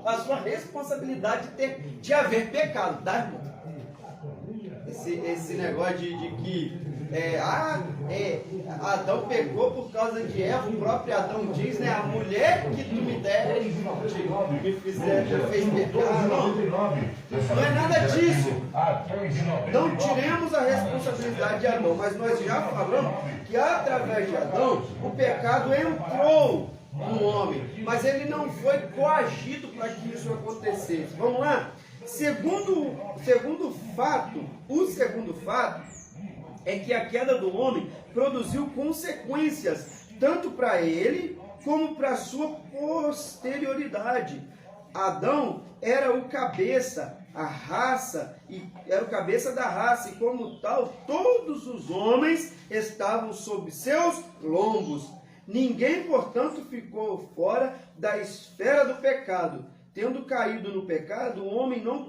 a sua responsabilidade de haver pecado, tá, irmão? Esse negócio de que Adão pecou por causa de Eva, o próprio Adão diz, né? A mulher que tu me deres, me fez pecar. Não é nada disso. Não tiremos a responsabilidade de Adão, mas nós já falamos que através de Adão o pecado entrou no homem, mas ele não foi coagido para que isso acontecesse. Vamos lá? O segundo fato é que a queda do homem produziu consequências tanto para ele como para sua posterioridade. Adão era o cabeça, era o cabeça da raça, e como tal, todos os homens estavam sob seus lombos. Ninguém, portanto, ficou fora da esfera do pecado. Tendo caído no pecado, o homem não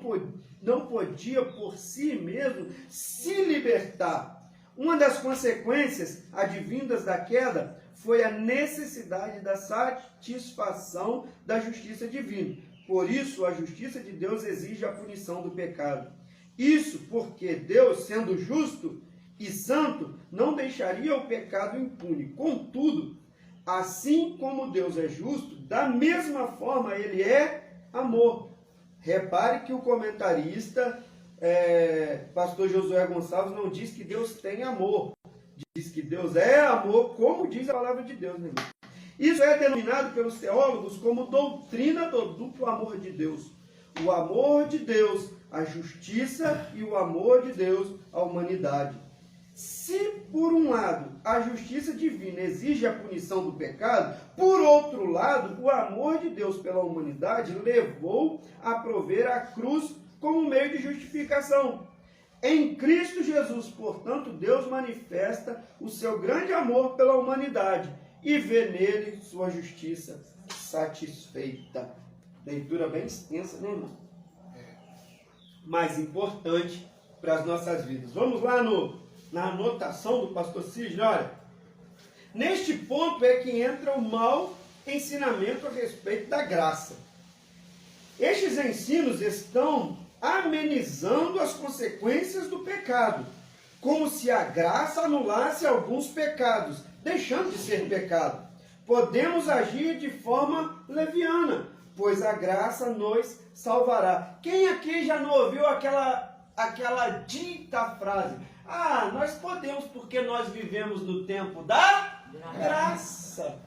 podia por si mesmo se libertar. Uma das consequências advindas da queda foi a necessidade da satisfação da justiça divina. Por isso, a justiça de Deus exige a punição do pecado. Isso porque Deus, sendo justo e santo, não deixaria o pecado impune. Contudo, assim como Deus é justo, da mesma forma ele é amor. Repare que o comentarista, pastor Josué Gonçalves, não diz que Deus tem amor. Diz que Deus é amor, como diz a palavra de Deus, né, irmão? Isso é denominado pelos teólogos como doutrina do duplo amor de Deus. O amor de Deus, a justiça, e o amor de Deus, a humanidade. Se, por um lado, a justiça divina exige a punição do pecado, por outro lado, o amor de Deus pela humanidade levou a prover a cruz como meio de justificação. Em Cristo Jesus, portanto, Deus manifesta o seu grande amor pela humanidade e vê nele sua justiça satisfeita. Leitura bem extensa, né, irmão? Mais importante para as nossas vidas. Vamos lá na anotação do pastor Sidney. Olha, neste ponto é que entra o mau ensinamento a respeito da graça. Estes ensinos estão amenizando as consequências do pecado, como se a graça anulasse alguns pecados, deixando de ser pecado. Podemos agir de forma leviana, pois a graça nos salvará. Quem aqui já não ouviu aquela dita frase? Ah, nós podemos porque nós vivemos no tempo da graça.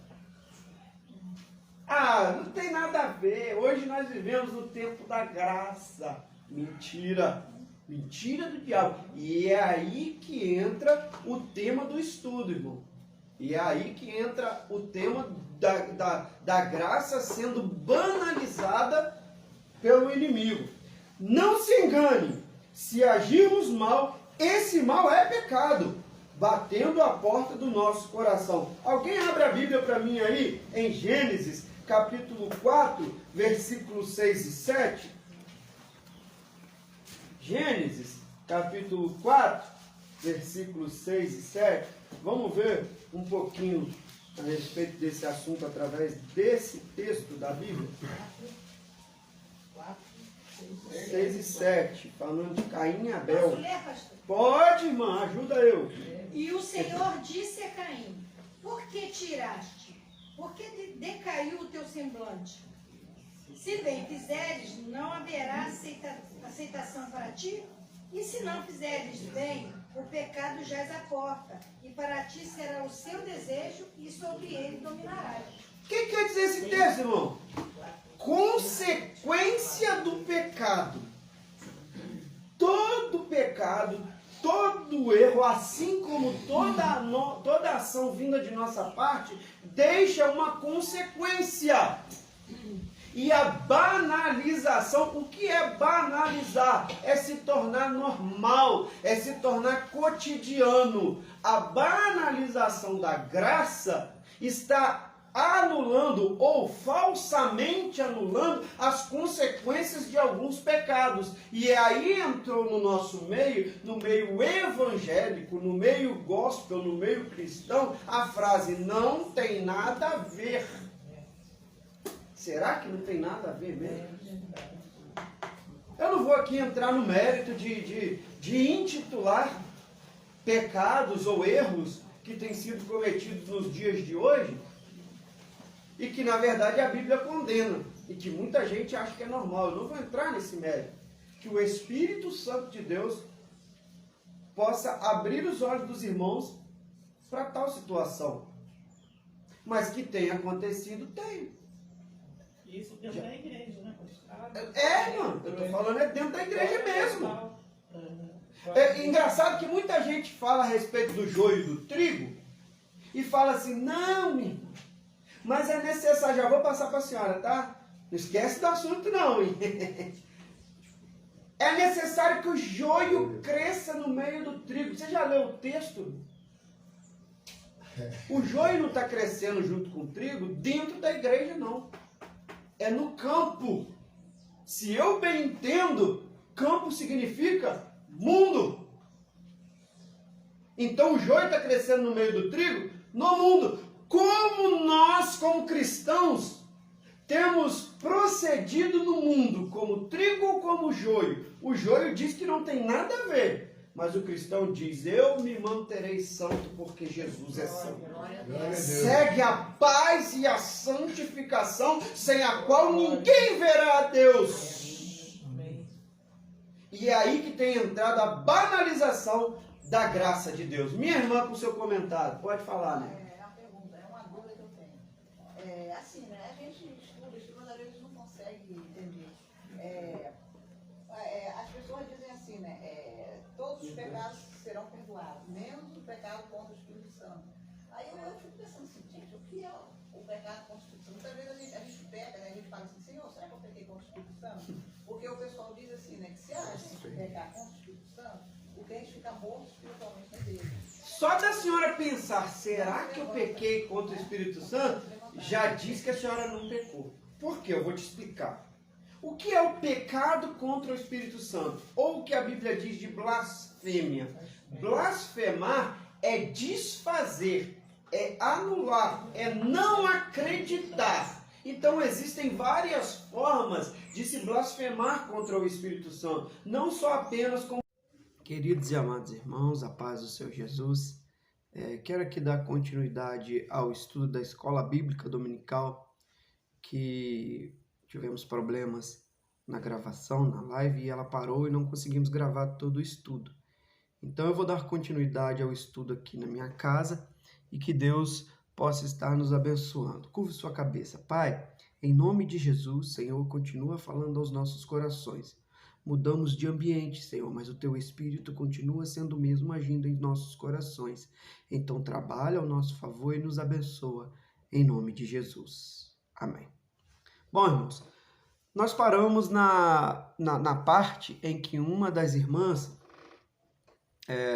Ah, não tem nada a ver. Hoje nós vivemos no tempo da graça. Mentira. Mentira do diabo. E é aí que entra o tema do estudo, irmão. E é aí que entra o tema da graça sendo banalizada pelo inimigo. Não se engane. Se agirmos mal, esse mal é pecado, batendo a porta do nosso coração. Alguém abre a Bíblia para mim aí, em Gênesis, capítulo 4, versículos 6 e 7. Gênesis, capítulo 4, versículos 6 e 7. Vamos ver um pouquinho a respeito desse assunto através desse texto da Bíblia. 6 e 7, falando de Caim e Abel. Posso ler, pastor? Pode, irmã, ajuda eu. E o Senhor disse a Caim: por que tiraste? Por que decaiu o teu semblante? Se bem fizeres, não haverá aceitação para ti? E se não fizeres bem, o pecado jaz à porta, e para ti será o seu desejo, e sobre ele dominarás. O que quer dizer esse texto, irmão? Consequência do pecado. Todo pecado, todo erro, assim como toda ação vinda de nossa parte, deixa uma consequência. E a banalização, o que é banalizar? É se tornar normal, é se tornar cotidiano. A banalização da graça está anulando ou falsamente anulando as consequências de alguns pecados. E aí entrou no nosso meio, no meio evangélico, no meio gospel, no meio cristão, a frase não tem nada a ver. Será que não tem nada a ver mesmo? Eu não vou aqui entrar no mérito de intitular pecados ou erros que têm sido cometidos nos dias de hoje e que na verdade a Bíblia condena e que muita gente acha que é normal. Eu não vou entrar nesse mérito. Que o Espírito Santo de Deus possa abrir os olhos dos irmãos para tal situação. Mas que tem acontecido, tem. Isso dentro da igreja, né? Mano, eu estou falando dentro da igreja mesmo. É engraçado que muita gente fala a respeito do joio e do trigo e fala assim, não, menino, mas é necessário, já vou passar para a senhora, tá? Não esquece do assunto não, hein? É necessário que o joio cresça no meio do trigo. Você já leu o texto? O joio não está crescendo junto com o trigo dentro da igreja, não. É no campo. Se eu bem entendo, campo significa mundo. Então o joio está crescendo no meio do trigo, no mundo. Como nós, como cristãos, temos procedido no mundo, como trigo ou como joio? O joio diz que não tem nada a ver. Mas o cristão diz, eu me manterei santo porque Jesus é santo. Segue a paz e a santificação, sem a qual ninguém verá a Deus. E é aí que tem entrado a banalização da graça de Deus. Minha irmã, com o seu comentário, pode falar, né? É uma pergunta, é uma dúvida que eu tenho. Assim, né? A gente estuda, mas às vezes não consegue entender. As pessoas dizem assim, né? Todos os pecados serão perdoados, menos o pecado contra o Espírito Santo. Aí eu fico pensando assim, gente, o que é o pecado contra o Espírito Santo? Muitas vezes a gente peca, né? A gente fala assim, Senhor, será que eu pequei contra o Espírito Santo? Porque o pessoal diz assim, né? Que se a gente pecar contra o Espírito Santo, o crente fica morto espiritualmente na igreja. Só da senhora pensar, será que eu pequei contra o Espírito Santo? Já diz que a senhora não pecou. Por quê? Eu vou te explicar. O que é o pecado contra o Espírito Santo? Ou o que a Bíblia diz de blasfêmia? Blasfemar é desfazer, é anular, é não acreditar. Então existem várias formas de se blasfemar contra o Espírito Santo. Não só apenas com... Queridos e amados irmãos, a paz do Senhor Jesus, quero aqui dar continuidade ao estudo da Escola Bíblica Dominical, que tivemos problemas na gravação, na live, e ela parou e não conseguimos gravar todo o estudo. Então eu vou dar continuidade ao estudo aqui na minha casa e que Deus possa estar nos abençoando. Curve sua cabeça. Pai, em nome de Jesus, Senhor, continua falando aos nossos corações. Mudamos de ambiente, Senhor, mas o Teu Espírito continua sendo o mesmo agindo em nossos corações. Então trabalha ao nosso favor e nos abençoa, em nome de Jesus. Amém. Bom, irmãos, nós paramos na parte em que uma das irmãs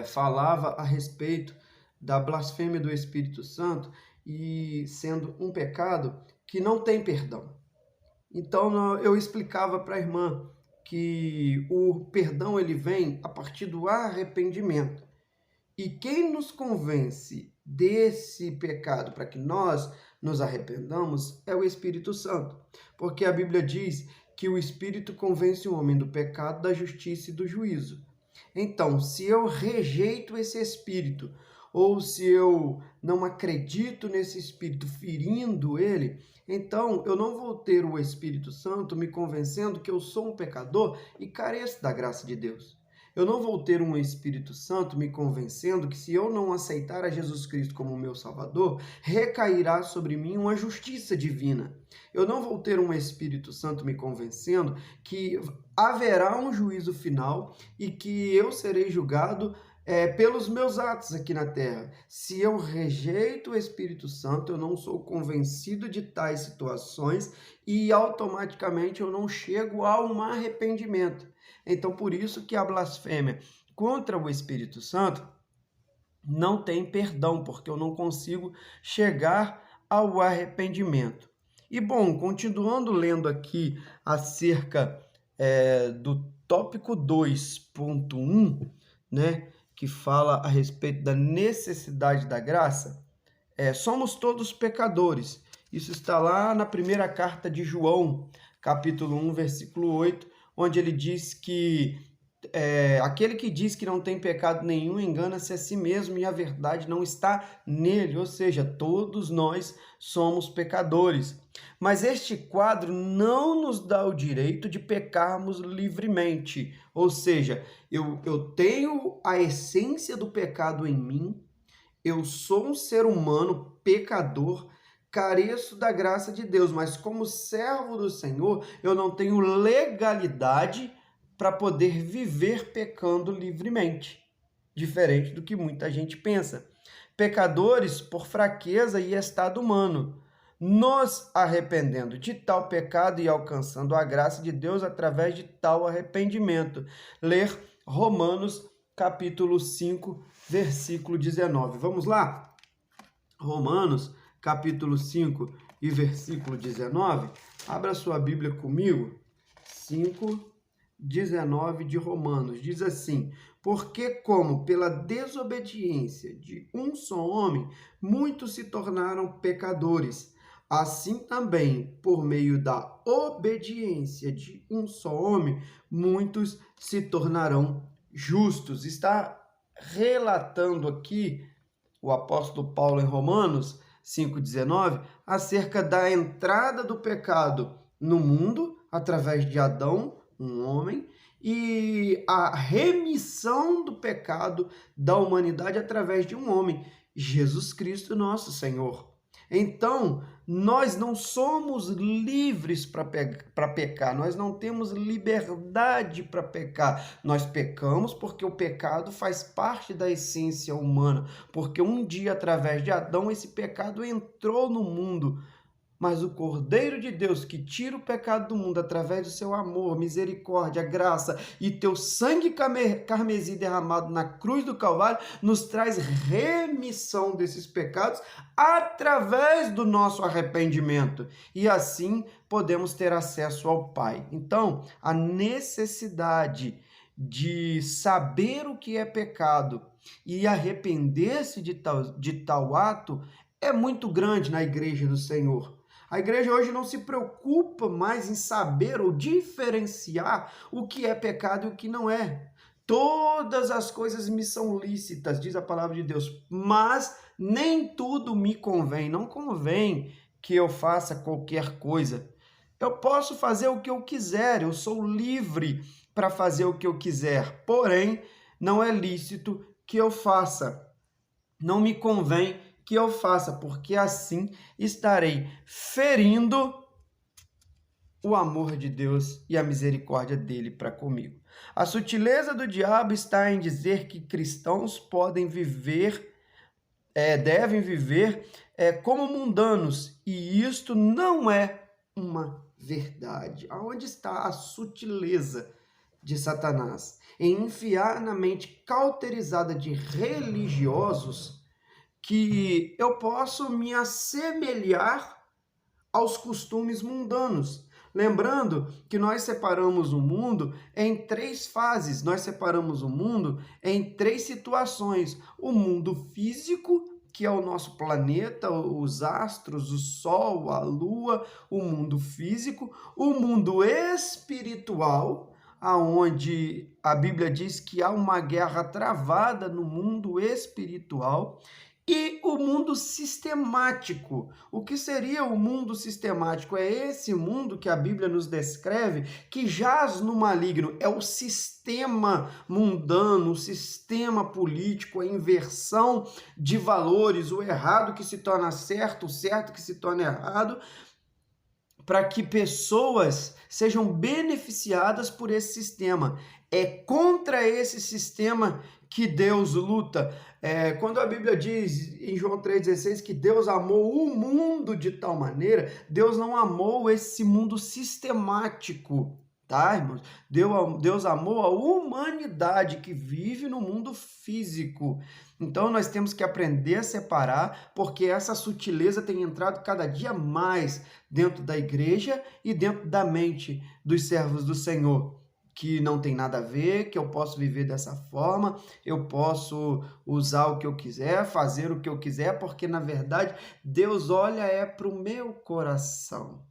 falava a respeito da blasfêmia do Espírito Santo e sendo um pecado que não tem perdão. Então eu explicava para a irmã que o perdão ele vem a partir do arrependimento. E quem nos convence desse pecado para que nós nos arrependamos é o Espírito Santo. Porque a Bíblia diz que o Espírito convence o homem do pecado, da justiça e do juízo. Então, se eu rejeito esse Espírito, ou se eu não acredito nesse Espírito, ferindo ele, então eu não vou ter o Espírito Santo me convencendo que eu sou um pecador e careço da graça de Deus. Eu não vou ter um Espírito Santo me convencendo que se eu não aceitar a Jesus Cristo como meu Salvador, recairá sobre mim uma justiça divina. Eu não vou ter um Espírito Santo me convencendo que haverá um juízo final e que eu serei julgado pelos meus atos aqui na terra. Se eu rejeito o Espírito Santo, eu não sou convencido de tais situações e automaticamente eu não chego a um arrependimento. Então, por isso que a blasfêmia contra o Espírito Santo não tem perdão, porque eu não consigo chegar ao arrependimento. E bom, continuando lendo aqui acerca do tópico 2.1, né, que fala a respeito da necessidade da graça, somos todos pecadores. Isso está lá na primeira carta de João, capítulo 1, versículo 8, onde ele diz que aquele que diz que não tem pecado nenhum engana-se a si mesmo e a verdade não está nele, ou seja, todos nós somos pecadores. Mas este quadro não nos dá o direito de pecarmos livremente, ou seja, eu tenho a essência do pecado em mim, eu sou um ser humano pecador, careço da graça de Deus, mas como servo do Senhor, eu não tenho legalidade para poder viver pecando livremente, diferente do que muita gente pensa. Pecadores por fraqueza e estado humano, nos arrependendo de tal pecado e alcançando a graça de Deus através de tal arrependimento. Ler Romanos capítulo 5, versículo 19. Vamos lá? Romanos capítulo 5 e versículo 19. Abra sua Bíblia comigo. 5:19 de Romanos, diz assim: porque como pela desobediência de um só homem, muitos se tornaram pecadores, assim também, por meio da obediência de um só homem, muitos se tornarão justos. Está relatando aqui o apóstolo Paulo em Romanos 5:19 acerca da entrada do pecado no mundo através de Adão, um homem, e a remissão do pecado da humanidade através de um homem, Jesus Cristo, nosso Senhor. Então, nós não somos livres para pecar, nós não temos liberdade para pecar. Nós pecamos porque o pecado faz parte da essência humana, porque um dia, através de Adão, esse pecado entrou no mundo. Mas o Cordeiro de Deus, que tira o pecado do mundo através do seu amor, misericórdia, graça e teu sangue carmesim derramado na cruz do Calvário, nos traz remissão desses pecados através do nosso arrependimento. E assim podemos ter acesso ao Pai. Então, a necessidade de saber o que é pecado e arrepender-se de tal ato é muito grande na igreja do Senhor. A igreja hoje não se preocupa mais em saber ou diferenciar o que é pecado e o que não é. Todas as coisas me são lícitas, diz a palavra de Deus, mas nem tudo me convém. Não convém que eu faça qualquer coisa. Eu posso fazer o que eu quiser, eu sou livre para fazer o que eu quiser, porém, não é lícito que eu faça. Não me convém que eu faça, porque assim estarei ferindo o amor de Deus e a misericórdia dele para comigo. A sutileza do diabo está em dizer que cristãos devem viver como mundanos, e isto não é uma verdade. Aonde está a sutileza de Satanás? Em enfiar na mente cauterizada de religiosos que eu posso me assemelhar aos costumes mundanos. Lembrando que nós separamos o mundo em 3 fases, nós separamos o mundo em 3 situações. O mundo físico, que é o nosso planeta, os astros, o sol, a lua, o mundo físico. O mundo espiritual, aonde a Bíblia diz que há uma guerra travada no mundo espiritual. E o mundo sistemático. O que seria o mundo sistemático? É esse mundo que a Bíblia nos descreve, que jaz no maligno. É o sistema mundano, o sistema político, a inversão de valores, o errado que se torna certo, o certo que se torna errado, para que pessoas sejam beneficiadas por esse sistema. É contra esse sistema que Deus luta. Quando a Bíblia diz em João 3,16 que Deus amou o mundo de tal maneira, Deus não amou esse mundo sistemático. Tá, irmãos? Deus amou a humanidade que vive no mundo físico. Então nós temos que aprender a separar, porque essa sutileza tem entrado cada dia mais dentro da igreja e dentro da mente dos servos do Senhor, que não tem nada a ver, que eu posso viver dessa forma, eu posso usar o que eu quiser, fazer o que eu quiser, porque na verdade Deus olha para o meu coração.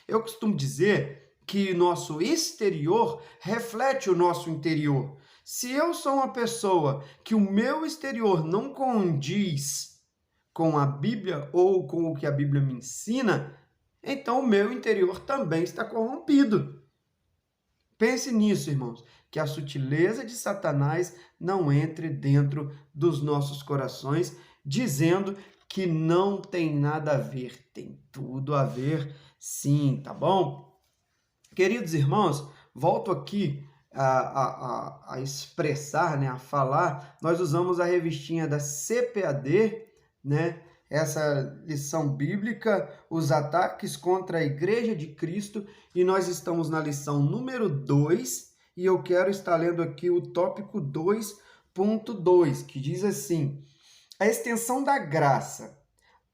Eu costumo dizer que nosso exterior reflete o nosso interior. Se eu sou uma pessoa que o meu exterior não condiz com a Bíblia ou com o que a Bíblia me ensina, então o meu interior também está corrompido. Pense nisso, irmãos, que a sutileza de Satanás não entre dentro dos nossos corações, dizendo que não tem nada a ver. Tem tudo a ver, sim, tá bom? Queridos irmãos, volto aqui a expressar, né, a falar. Nós usamos a revistinha da CPAD, né, essa lição bíblica, os ataques contra a Igreja de Cristo, e nós estamos na lição número 2, e eu quero estar lendo aqui o tópico 2.2, que diz assim: a extensão da graça.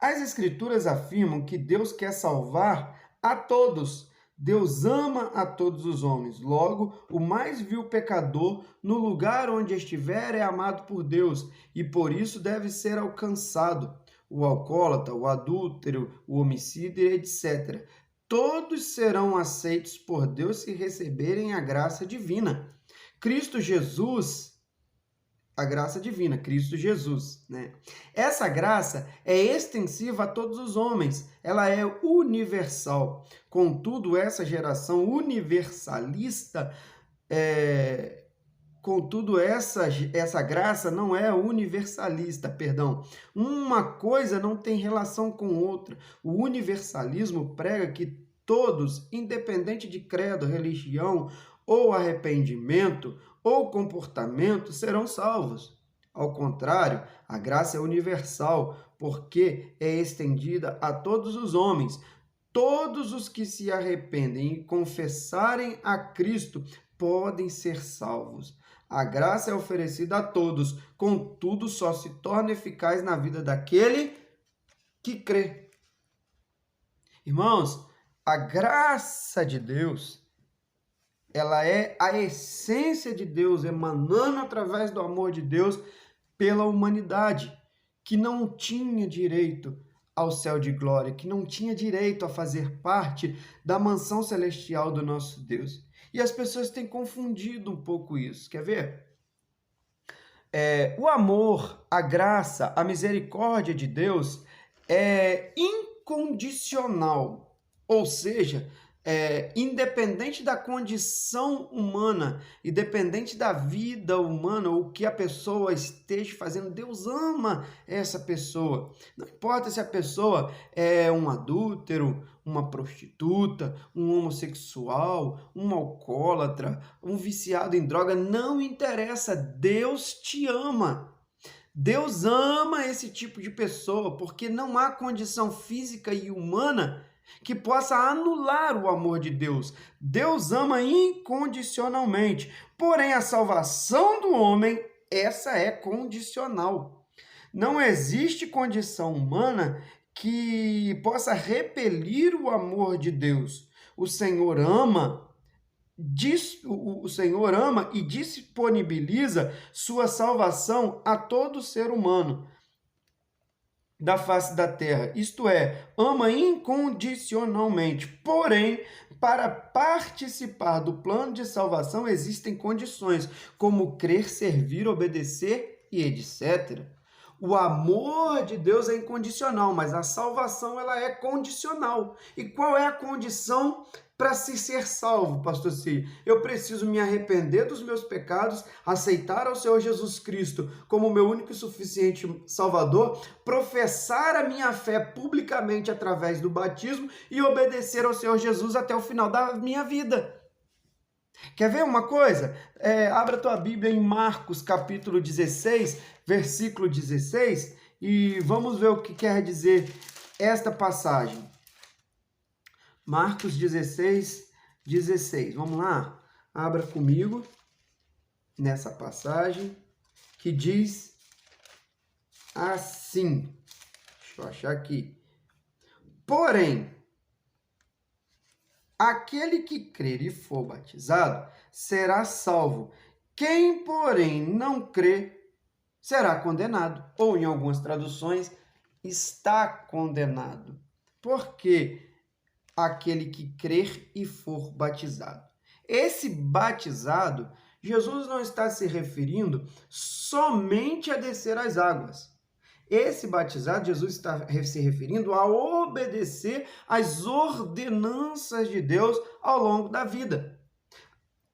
As Escrituras afirmam que Deus quer salvar a todos. Deus ama a todos os homens. Logo, o mais vil pecador, no lugar onde estiver, é amado por Deus, e por isso deve ser alcançado. O alcoólatra, o adúltero, o homicida, etc. Todos serão aceitos por Deus se receberem a graça divina. Cristo Jesus, a graça divina, Cristo Jesus, né? Essa graça é extensiva a todos os homens, ela é universal. Contudo, essa geração universalista, essa graça não é universalista, perdão. Uma coisa não tem relação com outra. O universalismo prega que todos, independente de credo, religião ou arrependimento ou comportamento, serão salvos. Ao contrário, a graça é universal, porque é estendida a todos os homens. Todos os que se arrependem e confessarem a Cristo podem ser salvos. A graça é oferecida a todos, contudo só se torna eficaz na vida daquele que crê. Irmãos, a graça de Deus, ela é a essência de Deus emanando através do amor de Deus pela humanidade, que não tinha direito ao céu de glória, que não tinha direito a fazer parte da mansão celestial do nosso Deus. E as pessoas têm confundido um pouco isso. Quer ver? O amor, a graça, a misericórdia de Deus é incondicional. Ou seja, independente da condição humana, independente da vida humana, ou o que a pessoa esteja fazendo, Deus ama essa pessoa. Não importa se a pessoa é um adúltero, uma prostituta, um homossexual, um alcoólatra, um viciado em droga, não interessa, Deus te ama. Deus ama esse tipo de pessoa, porque não há condição física e humana que possa anular o amor de Deus. Deus ama incondicionalmente. Porém, a salvação do homem, essa é condicional. Não existe condição humana que possa repelir o amor de Deus. O Senhor ama e disponibiliza sua salvação a todo ser humano da face da terra, isto é, ama incondicionalmente. Porém, para participar do plano de salvação existem condições, como crer, servir, obedecer e etc. O amor de Deus é incondicional, mas a salvação ela é condicional. E qual é a condição para se ser salvo, pastor Círio? Eu preciso me arrepender dos meus pecados, aceitar ao Senhor Jesus Cristo como meu único e suficiente Salvador, professar a minha fé publicamente através do batismo e obedecer ao Senhor Jesus até o final da minha vida. Quer ver uma coisa? Abra a tua Bíblia em Marcos capítulo 16, versículo 16, e vamos ver o que quer dizer esta passagem. Marcos 16, 16. Vamos lá? Abra comigo nessa passagem que diz assim. Deixa eu achar aqui. Porém, aquele que crer e for batizado será salvo. Quem, porém, não crê será condenado. Ou, em algumas traduções, está condenado. Por quê? Aquele que crer e for batizado. Esse batizado, Jesus não está se referindo somente a descer as águas. Esse batizado, Jesus está se referindo a obedecer às ordenanças de Deus ao longo da vida.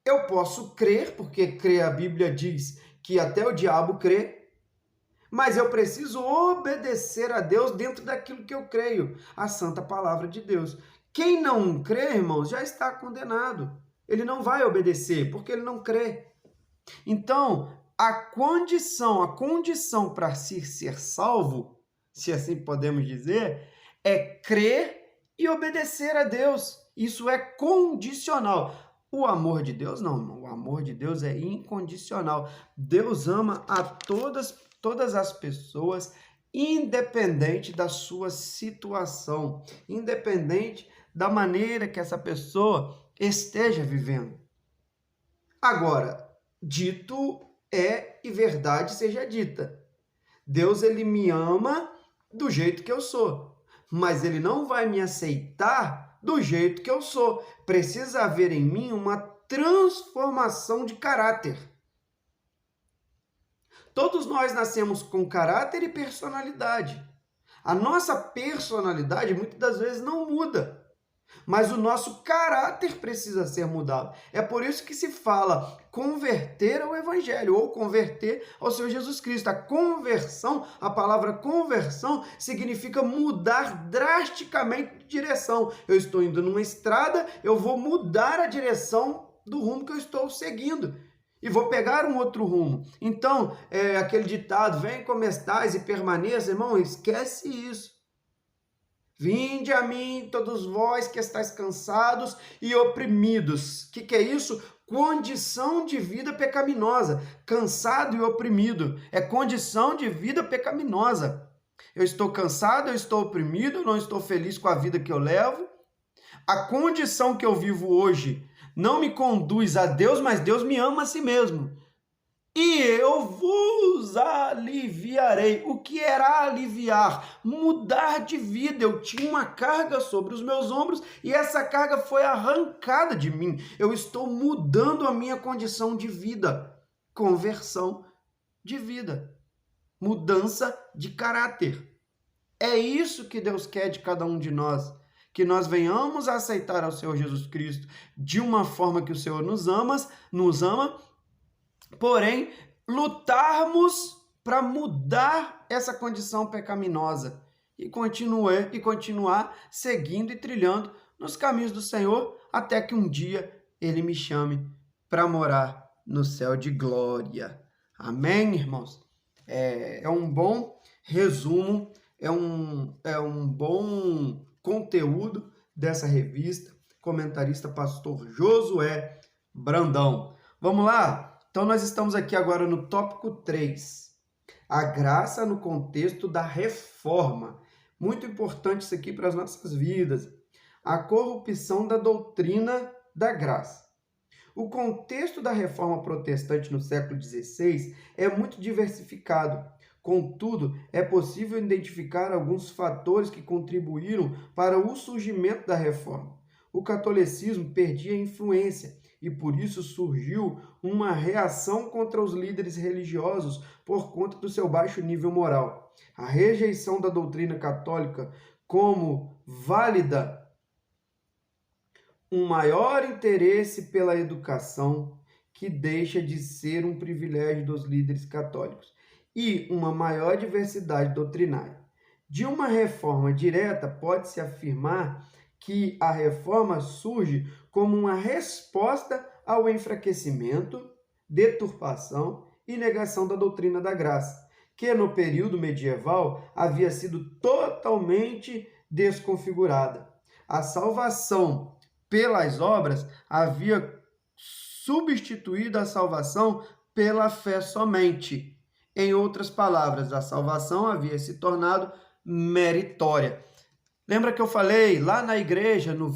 Eu posso crer, porque crer, a Bíblia diz que até o diabo crê, mas eu preciso obedecer a Deus dentro daquilo que eu creio, a santa palavra de Deus. Quem não crê, irmãos, já está condenado. Ele não vai obedecer, porque ele não crê. Então, a condição para se ser salvo, se assim podemos dizer, é crer e obedecer a Deus. Isso é condicional. O amor de Deus não. O amor de Deus é incondicional. Deus ama a todas as pessoas, independente da sua situação, independente da maneira que essa pessoa esteja vivendo. Agora, dito é e verdade seja dita. Deus, ele me ama do jeito que eu sou, mas ele não vai me aceitar do jeito que eu sou. Precisa haver em mim uma transformação de caráter. Todos nós nascemos com caráter e personalidade. A nossa personalidade muitas das vezes não muda, mas o nosso caráter precisa ser mudado. É por isso que se fala converter ao Evangelho ou converter ao Senhor Jesus Cristo. A conversão, a palavra conversão, significa mudar drasticamente de direção. Eu estou indo numa estrada, eu vou mudar a direção do rumo que eu estou seguindo e vou pegar um outro rumo. Então, aquele ditado, vem como estás e permaneça, irmão, esquece isso. Vinde a mim, todos vós que estáis cansados e oprimidos. O que é isso? Condição de vida pecaminosa. Cansado e oprimido. É condição de vida pecaminosa. Eu estou cansado, eu estou oprimido, eu não estou feliz com a vida que eu levo. A condição que eu vivo hoje não me conduz a Deus, mas Deus me ama a si mesmo. E eu vos aliviarei. O que era aliviar? Mudar de vida. Eu tinha uma carga sobre os meus ombros e essa carga foi arrancada de mim. Eu estou mudando a minha condição de vida. Conversão de vida. Mudança de caráter. É isso que Deus quer de cada um de nós. Que nós venhamos a aceitar ao Senhor Jesus Cristo de uma forma que o Senhor nos ama, porém, lutarmos para mudar essa condição pecaminosa e continuar seguindo e trilhando nos caminhos do Senhor até que um dia Ele me chame para morar no céu de glória. Amém, irmãos? É um bom resumo, é um bom conteúdo dessa revista, comentarista pastor Josué Brandão. Vamos lá? Então, nós estamos aqui agora no tópico 3. A graça no contexto da reforma. Muito importante isso aqui para as nossas vidas. A corrupção da doutrina da graça. O contexto da reforma protestante no século XVI é muito diversificado. Contudo, é possível identificar alguns fatores que contribuíram para o surgimento da reforma. O catolicismo perdia influência e por isso surgiu uma reação contra os líderes religiosos por conta do seu baixo nível moral. A rejeição da doutrina católica como válida, um maior interesse pela educação, que deixa de ser um privilégio dos líderes católicos, e uma maior diversidade doutrinária. De uma reforma direta, pode-se afirmar que a reforma surge como uma resposta ao enfraquecimento, deturpação e negação da doutrina da graça, que no período medieval havia sido totalmente desconfigurada. A salvação pelas obras, havia substituído a salvação pela fé somente. Em outras palavras, a salvação havia se tornado meritória. Lembra que eu falei lá na igreja, no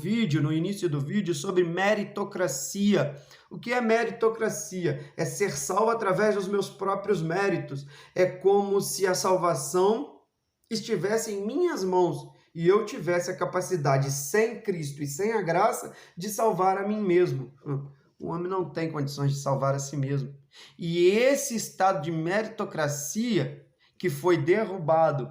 início do vídeo, sobre meritocracia? O que é meritocracia? É ser salvo através dos meus próprios méritos. É como se a salvação estivesse em minhas mãos e eu tivesse a capacidade, sem Cristo e sem a graça, de salvar a mim mesmo. O homem não tem condições de salvar a si mesmo. E esse estado de meritocracia que foi derrubado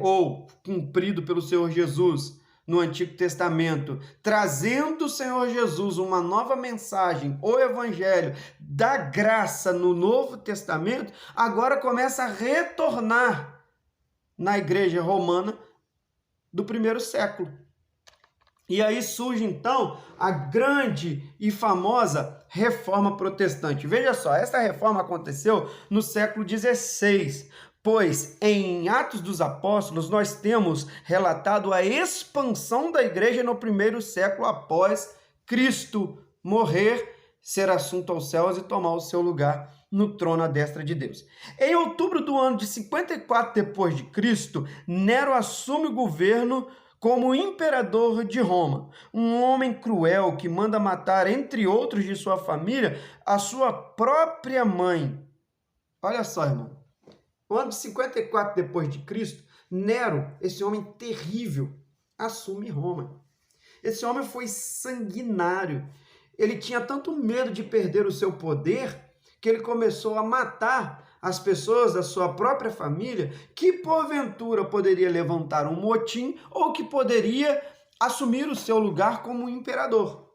ou cumprido pelo Senhor Jesus no Antigo Testamento, trazendo o Senhor Jesus uma nova mensagem, o Evangelho da graça no Novo Testamento, agora começa a retornar na igreja romana do primeiro século. E aí surge então a grande e famosa Reforma Protestante. Veja só, essa reforma aconteceu no século XVI, pois em Atos dos Apóstolos nós temos relatado a expansão da igreja no primeiro século após Cristo morrer, ser assunto aos céus e tomar o seu lugar no trono à destra de Deus. Em outubro do ano de 54 depois de Cristo, Nero assume o governo como imperador de Roma, um homem cruel que manda matar, entre outros de sua família, a sua própria mãe. Olha só, irmão. No ano de 54 depois de Cristo, Nero, esse homem terrível, assume Roma. Esse homem foi sanguinário. Ele tinha tanto medo de perder o seu poder que ele começou a matar as pessoas da sua própria família que porventura poderia levantar um motim ou que poderia assumir o seu lugar como imperador.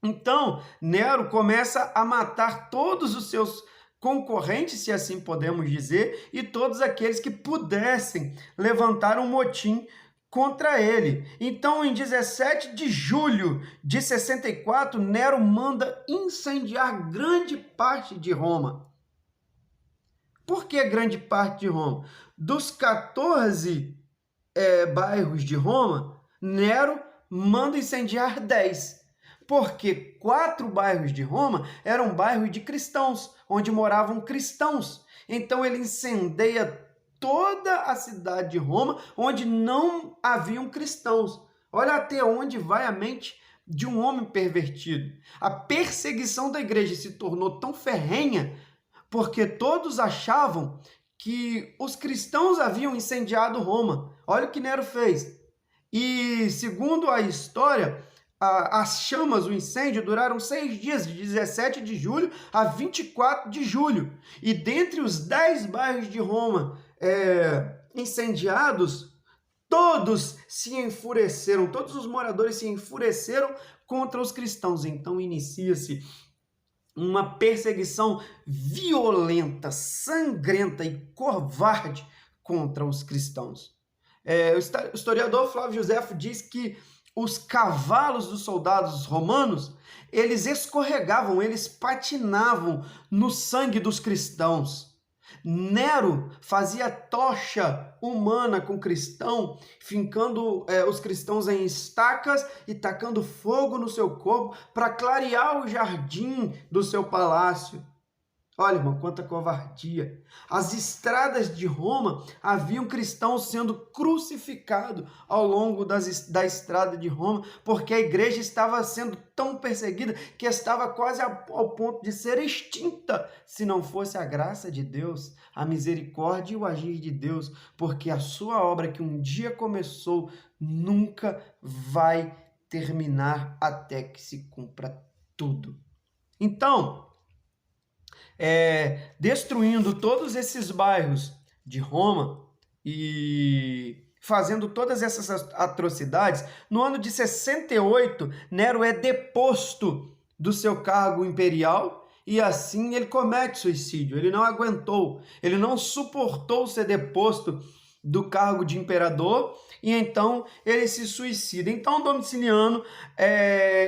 Então, Nero começa a matar todos os seus concorrentes, se assim podemos dizer, e todos aqueles que pudessem levantar um motim contra ele. Então, em 17 de julho de 64, Nero manda incendiar grande parte de Roma. Por que grande parte de Roma? Dos 14 bairros de Roma, Nero manda incendiar 10. Porque 4 bairros de Roma eram bairros de cristãos, onde moravam cristãos. Então ele incendeia toda a cidade de Roma, onde não haviam cristãos. Olha até onde vai a mente de um homem pervertido. A perseguição da igreja se tornou tão ferrenha porque todos achavam que os cristãos haviam incendiado Roma. Olha o que Nero fez. E, segundo a história, as chamas, o incêndio, duraram 6 dias, de 17 de julho a 24 de julho. E dentre os 10 bairros de Roma incendiados, todos se enfureceram, todos os moradores se enfureceram contra os cristãos. Então inicia-se uma perseguição violenta, sangrenta e covarde contra os cristãos. O historiador Flávio Joséfo diz que os cavalos dos soldados romanos, eles escorregavam, eles patinavam no sangue dos cristãos. Nero fazia tocha humana com cristão, fincando os cristãos em estacas e tacando fogo no seu corpo para clarear o jardim do seu palácio. Olha, irmão, quanta covardia. As estradas de Roma haviam cristãos sendo crucificados ao longo da estrada de Roma, porque a igreja estava sendo tão perseguida que estava quase ao ponto de ser extinta, se não fosse a graça de Deus, a misericórdia e o agir de Deus, porque a sua obra que um dia começou nunca vai terminar até que se cumpra tudo. Então, destruindo todos esses bairros de Roma e fazendo todas essas atrocidades, no ano de 68, Nero é deposto do seu cargo imperial e assim ele comete suicídio. Ele não aguentou, ele não suportou ser deposto do cargo de imperador e então ele se suicida. Então Domiciano,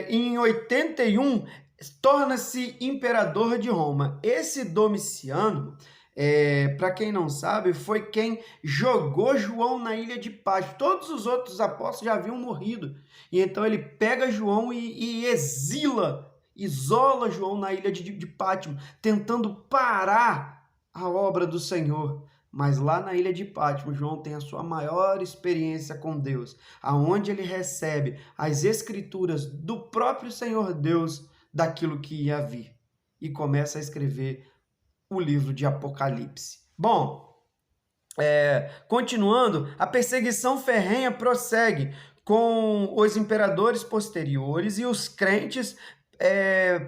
em 81, torna-se imperador de Roma. Esse Domiciano para quem não sabe, foi quem jogou João na ilha de Patmos. Todos os outros apóstolos já haviam morrido. E então ele pega João e isola João na ilha de Patmos, tentando parar a obra do Senhor. Mas lá na ilha de Patmos, João tem a sua maior experiência com Deus, aonde ele recebe as escrituras do próprio Senhor Deus daquilo que ia vir. E começa a escrever o livro de Apocalipse. Bom, continuando, a perseguição ferrenha prossegue com os imperadores posteriores e os crentes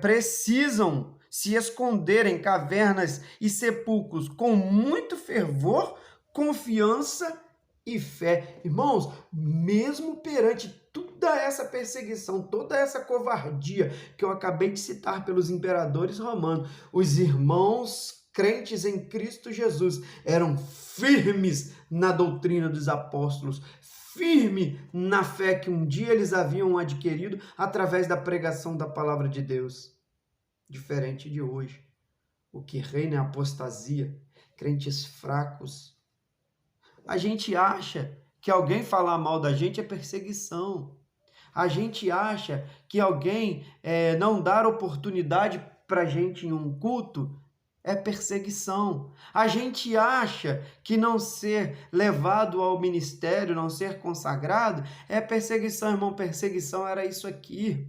precisam se esconder em cavernas e sepulcros com muito fervor, confiança e fé. Irmãos, mesmo perante toda essa perseguição, toda essa covardia que eu acabei de citar pelos imperadores romanos, os irmãos crentes em Cristo Jesus eram firmes na doutrina dos apóstolos, firme na fé que um dia eles haviam adquirido através da pregação da palavra de Deus. Diferente de hoje, o que reina é a apostasia, crentes fracos. A gente acha que alguém falar mal da gente é perseguição. A gente acha que alguém não dar oportunidade para a gente em um culto é perseguição. A gente acha que não ser levado ao ministério, não ser consagrado, é perseguição. Irmão, perseguição era isso aqui.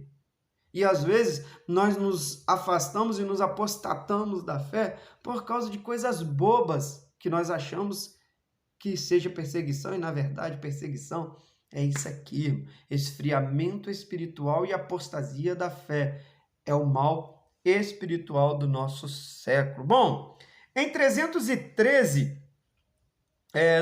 E às vezes nós nos afastamos e nos apostatamos da fé por causa de coisas bobas que nós achamos que seja perseguição, e na verdade perseguição é isso aqui: esfriamento espiritual e apostasia da fé. É o mal espiritual do nosso século. Bom, em 313,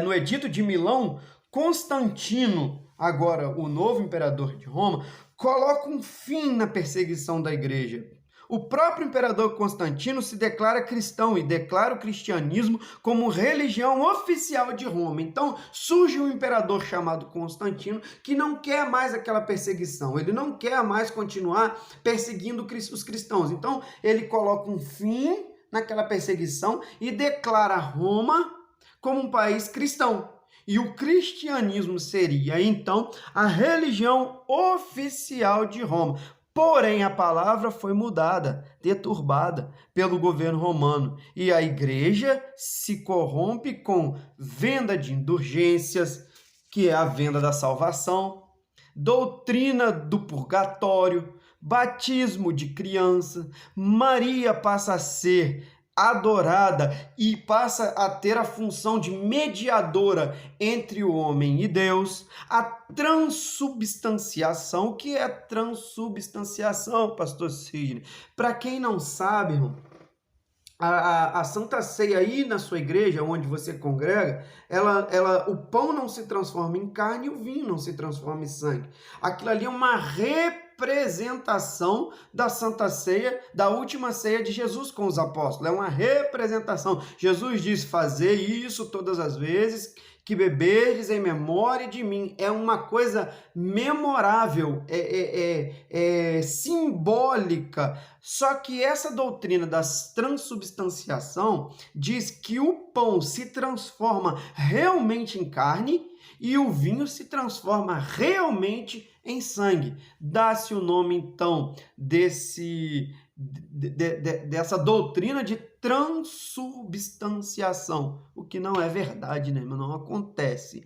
no Edito de Milão, Constantino, agora o novo imperador de Roma, coloca um fim na perseguição da igreja. O próprio imperador Constantino se declara cristão e declara o cristianismo como religião oficial de Roma. Então surge um imperador chamado Constantino que não quer mais aquela perseguição, ele não quer mais continuar perseguindo os cristãos. Então ele coloca um fim naquela perseguição e declara Roma como um país cristão. E o cristianismo seria, então, a religião oficial de Roma. Porém, a palavra foi mudada, deturbada pelo governo romano. E a igreja se corrompe com venda de indulgências, que é a venda da salvação, doutrina do purgatório, batismo de criança. Maria passa a ser adorada e passa a ter a função de mediadora entre o homem e Deus. A transubstanciação. O que é transubstanciação, pastor Sidney? Para quem não sabe, irmão, a Santa Ceia aí na sua igreja, onde você congrega, o pão não se transforma em carne e o vinho não se transforma em sangue. Aquilo ali é uma representação da Santa Ceia, da última ceia de Jesus com os apóstolos. É uma representação. Jesus diz: fazer isso todas as vezes que beberdes em memória de mim. É uma coisa memorável, simbólica. Só que essa doutrina da transubstanciação diz que o pão se transforma realmente em carne e o vinho se transforma realmente em sangue. Dá-se o nome, então, dessa doutrina de transubstanciação, o que não é verdade, né? Não acontece.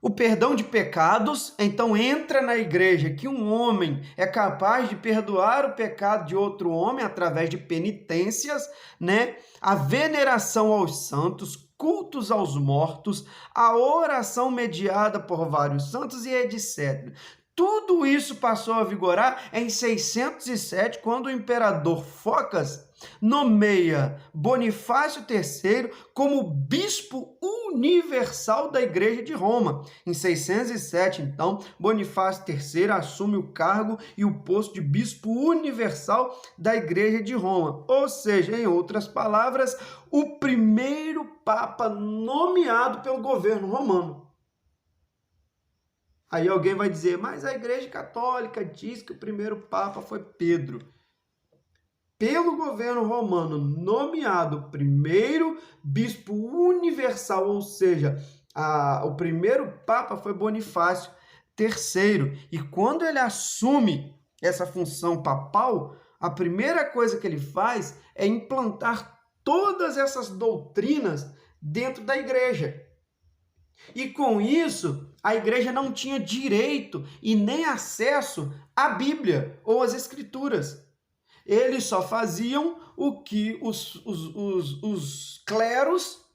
O perdão de pecados, então entra na igreja que um homem é capaz de perdoar o pecado de outro homem através de penitências, né? A veneração aos santos, cultos aos mortos, a oração mediada por vários santos e etc. Tudo isso passou a vigorar em 607, quando o imperador Focas nomeia Bonifácio III como bispo universal da Igreja de Roma. Em 607, então, Bonifácio III assume o cargo e o posto de bispo universal da Igreja de Roma. Ou seja, em outras palavras, o primeiro papa nomeado pelo governo romano. Aí alguém vai dizer: mas a Igreja Católica diz que o primeiro papa foi Pedro. pelo governo romano, nomeado primeiro bispo universal, ou seja, o primeiro papa foi Bonifácio III. E quando ele assume essa função papal, a primeira coisa que ele faz é implantar todas essas doutrinas dentro da igreja. E com isso, a igreja não tinha direito e nem acesso à Bíblia ou às Escrituras. Eles só faziam o que os cleros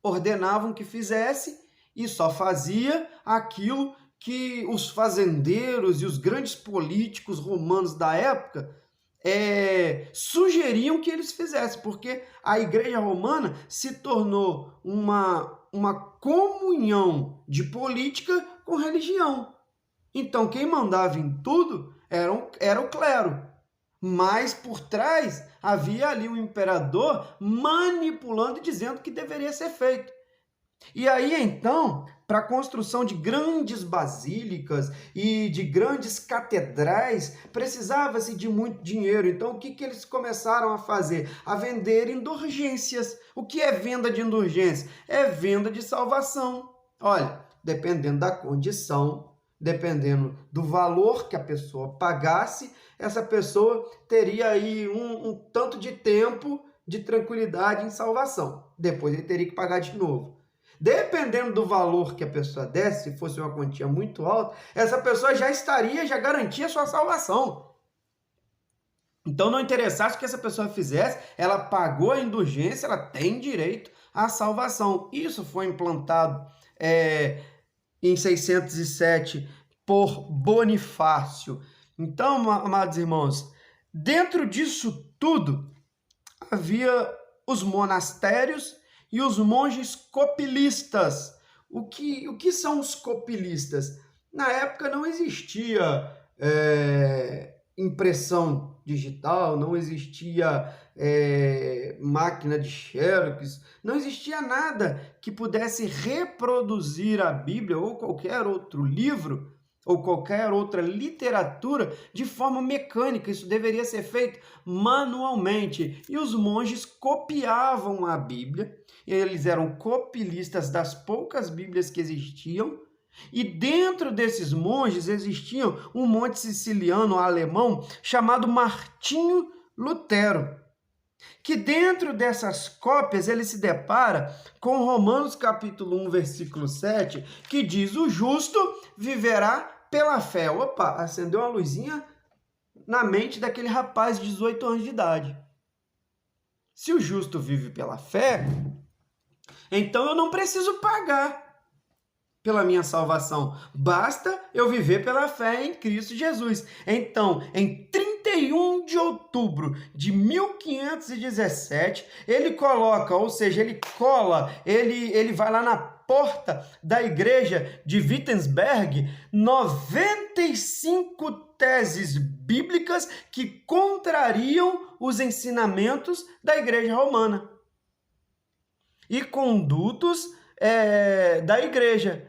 ordenavam que fizesse e só fazia aquilo que os fazendeiros e os grandes políticos romanos da época sugeriam que eles fizessem, porque a igreja romana se tornou uma comunhão de política com religião. Então, quem mandava em tudo era o clero. Mas por trás havia ali um imperador manipulando e dizendo que deveria ser feito. E aí, então, para a construção de grandes basílicas e de grandes catedrais, precisava-se de muito dinheiro. Então, o que eles começaram a fazer? A vender indulgências. O que é venda de indulgência? É venda de salvação. Olha, dependendo da condição, dependendo do valor que a pessoa pagasse, essa pessoa teria aí um tanto de tempo de tranquilidade em salvação. Depois ele teria que pagar de novo. Dependendo do valor que a pessoa desse, se fosse uma quantia muito alta, essa pessoa já garantia sua salvação. Então não interessasse o que essa pessoa fizesse, ela pagou a indulgência, ela tem direito à salvação. Isso foi implantado em 607 por Bonifácio. Então, amados irmãos, dentro disso tudo, havia os monastérios e os monges copilistas. O que são os copilistas? Na época não existia impressão digital, não existia máquina de xerox, não existia nada que pudesse reproduzir a Bíblia ou qualquer outro livro ou qualquer outra literatura de forma mecânica. Isso deveria ser feito manualmente. E os monges copiavam a Bíblia, eles eram copilistas das poucas Bíblias que existiam, e dentro desses monges existiam um monge siciliano alemão chamado Martinho Lutero, que dentro dessas cópias ele se depara com Romanos capítulo 1, versículo 7, que diz: o justo viverá pela fé. Opa, acendeu uma luzinha na mente daquele rapaz de 18 anos de idade. Se o justo vive pela fé, então eu não preciso pagar pela minha salvação. Basta eu viver pela fé em Cristo Jesus. Então, em 31 de outubro de 1517, ele coloca, ou seja, ele cola, ele vai lá na porta da igreja de Wittenberg, 95 teses bíblicas que contrariam os ensinamentos da igreja romana e condutos da igreja,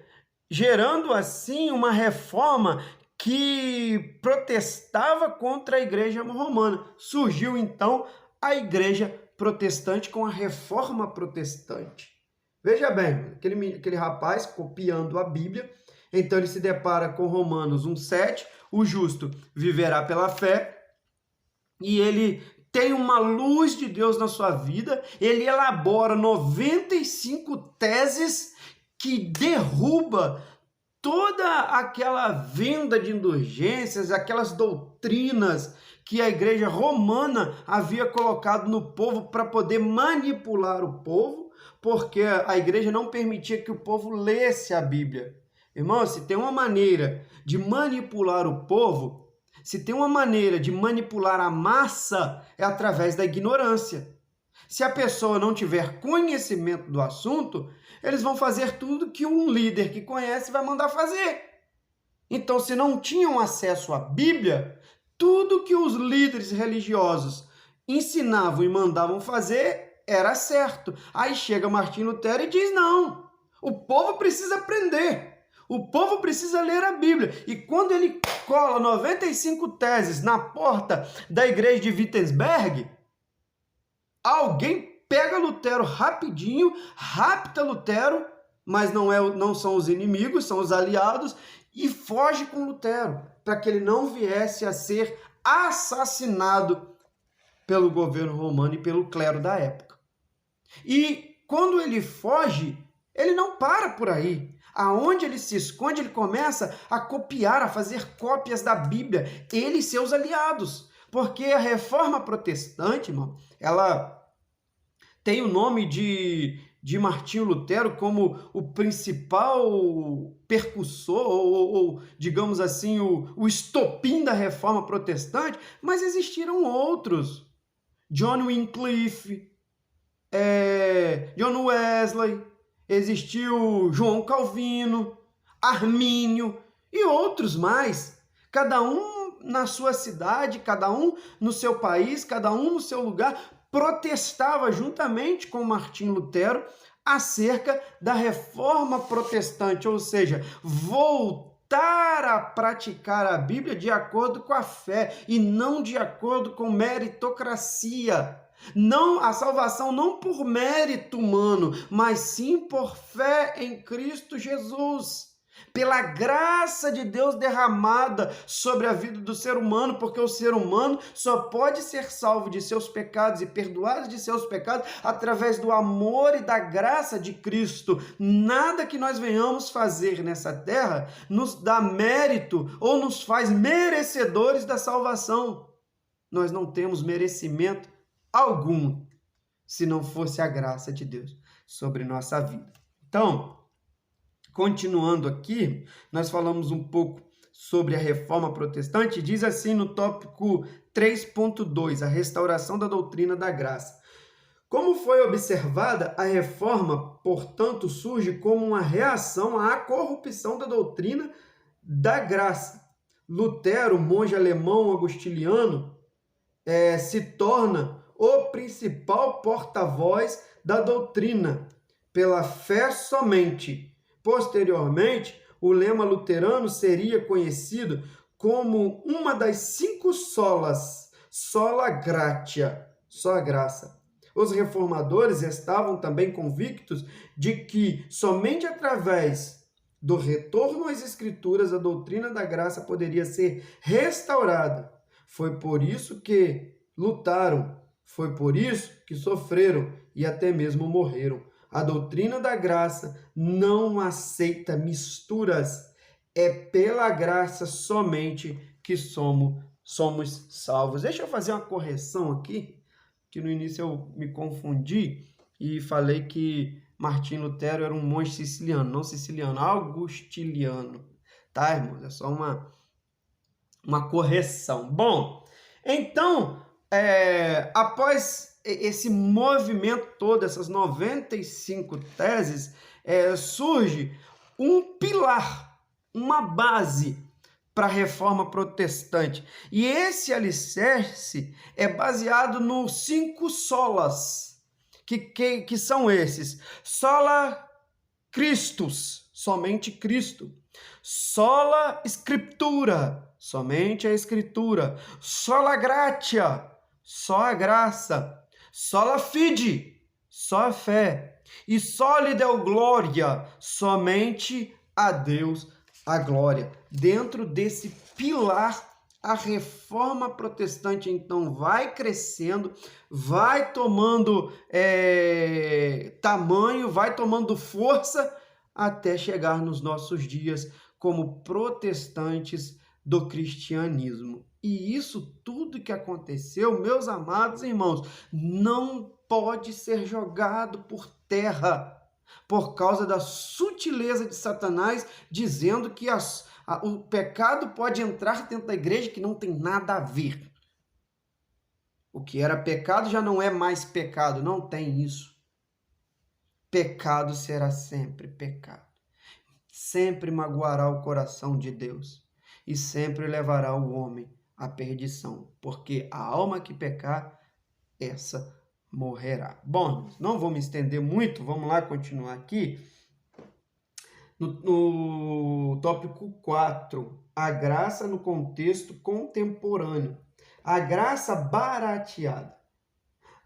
gerando assim uma reforma que protestava contra a igreja romana. Surgiu então a igreja protestante com a reforma protestante. Veja bem, aquele rapaz copiando a Bíblia, então ele se depara com Romanos 1,7, o justo viverá pela fé, e ele tem uma luz de Deus na sua vida, ele elabora 95 teses que derruba toda aquela venda de indulgências, aquelas doutrinas que a igreja romana havia colocado no povo para poder manipular o povo, porque a igreja não permitia que o povo lesse a Bíblia. Irmão, se tem uma maneira de manipular o povo, se tem uma maneira de manipular a massa, é através da ignorância. Se a pessoa não tiver conhecimento do assunto, eles vão fazer tudo que um líder que conhece vai mandar fazer. Então, se não tinham acesso à Bíblia, tudo que os líderes religiosos ensinavam e mandavam fazer era certo. Aí chega Martinho Lutero e diz: não, o povo precisa aprender, o povo precisa ler a Bíblia. E quando ele cola 95 teses na porta da igreja de Wittenberg, alguém pega Lutero rapidinho, rapta Lutero, mas não são os inimigos, são os aliados, e foge com Lutero, para que ele não viesse a ser assassinado pelo governo romano e pelo clero da época. E quando ele foge, ele não para por aí. Aonde ele se esconde, ele começa a copiar, a fazer cópias da Bíblia, ele e seus aliados. Porque a reforma protestante, irmão, ela tem o nome de Martinho Lutero como o principal percussor, ou digamos assim, o estopim da reforma protestante, mas existiram outros. John Wycliffe, John Wesley, existiu João Calvino, Armínio e outros mais. Cada um na sua cidade, cada um no seu país, cada um no seu lugar, protestava juntamente com Martinho Lutero acerca da reforma protestante, ou seja, voltar a praticar a Bíblia de acordo com a fé e não de acordo com meritocracia. Não, a salvação não por mérito humano, mas sim por fé em Cristo Jesus. Pela graça de Deus derramada sobre a vida do ser humano, porque o ser humano só pode ser salvo de seus pecados e perdoado de seus pecados através do amor e da graça de Cristo. Nada que nós venhamos fazer nessa terra nos dá mérito ou nos faz merecedores da salvação. Nós não temos merecimento algum se não fosse a graça de Deus sobre nossa vida. Então, continuando aqui, nós falamos um pouco sobre a reforma protestante, diz assim no tópico 3.2, a restauração da doutrina da graça. Como foi observada, a reforma, portanto, surge como uma reação à corrupção da doutrina da graça. Lutero, monge alemão agostiniano, se torna o principal porta-voz da doutrina, pela fé somente. Posteriormente, o lema luterano seria conhecido como uma das 5 solas, sola gratia, só a graça. Os reformadores estavam também convictos de que somente através do retorno às Escrituras a doutrina da graça poderia ser restaurada. Foi por isso que lutaram, foi por isso que sofreram e até mesmo morreram. A doutrina da graça não aceita misturas. É pela graça somente que somos salvos. Deixa eu fazer uma correção aqui, que no início eu me confundi e falei que Martinho Lutero era um monge siciliano, não siciliano, agostiniano. Tá, irmãos? É só uma correção. Bom, então, após esse movimento todo, essas 95 teses, surge um pilar, uma base para a reforma protestante. E esse alicerce é baseado nos 5 solas, que são esses. Sola Christus, somente Cristo. Sola Scriptura, somente a Escritura. Sola Gratia, só a graça. Sola Fide, só a fé. E soli Deo Gloria, somente a Deus a glória. Dentro desse pilar, a reforma protestante, então, vai crescendo, vai tomando tamanho, vai tomando força, até chegar nos nossos dias como protestantes do cristianismo. E isso tudo que aconteceu, meus amados irmãos, não pode ser jogado por terra por causa da sutileza de Satanás, dizendo que o pecado pode entrar dentro da igreja, que não tem nada a ver. O que era pecado já não é mais pecado, não tem isso. Pecado será sempre pecado. Sempre magoará o coração de Deus e sempre levará o homem à perdição, porque a alma que pecar, essa morrerá. Bom, não vou me estender muito, vamos lá continuar aqui. No tópico 4, a graça no contexto contemporâneo. A graça barateada.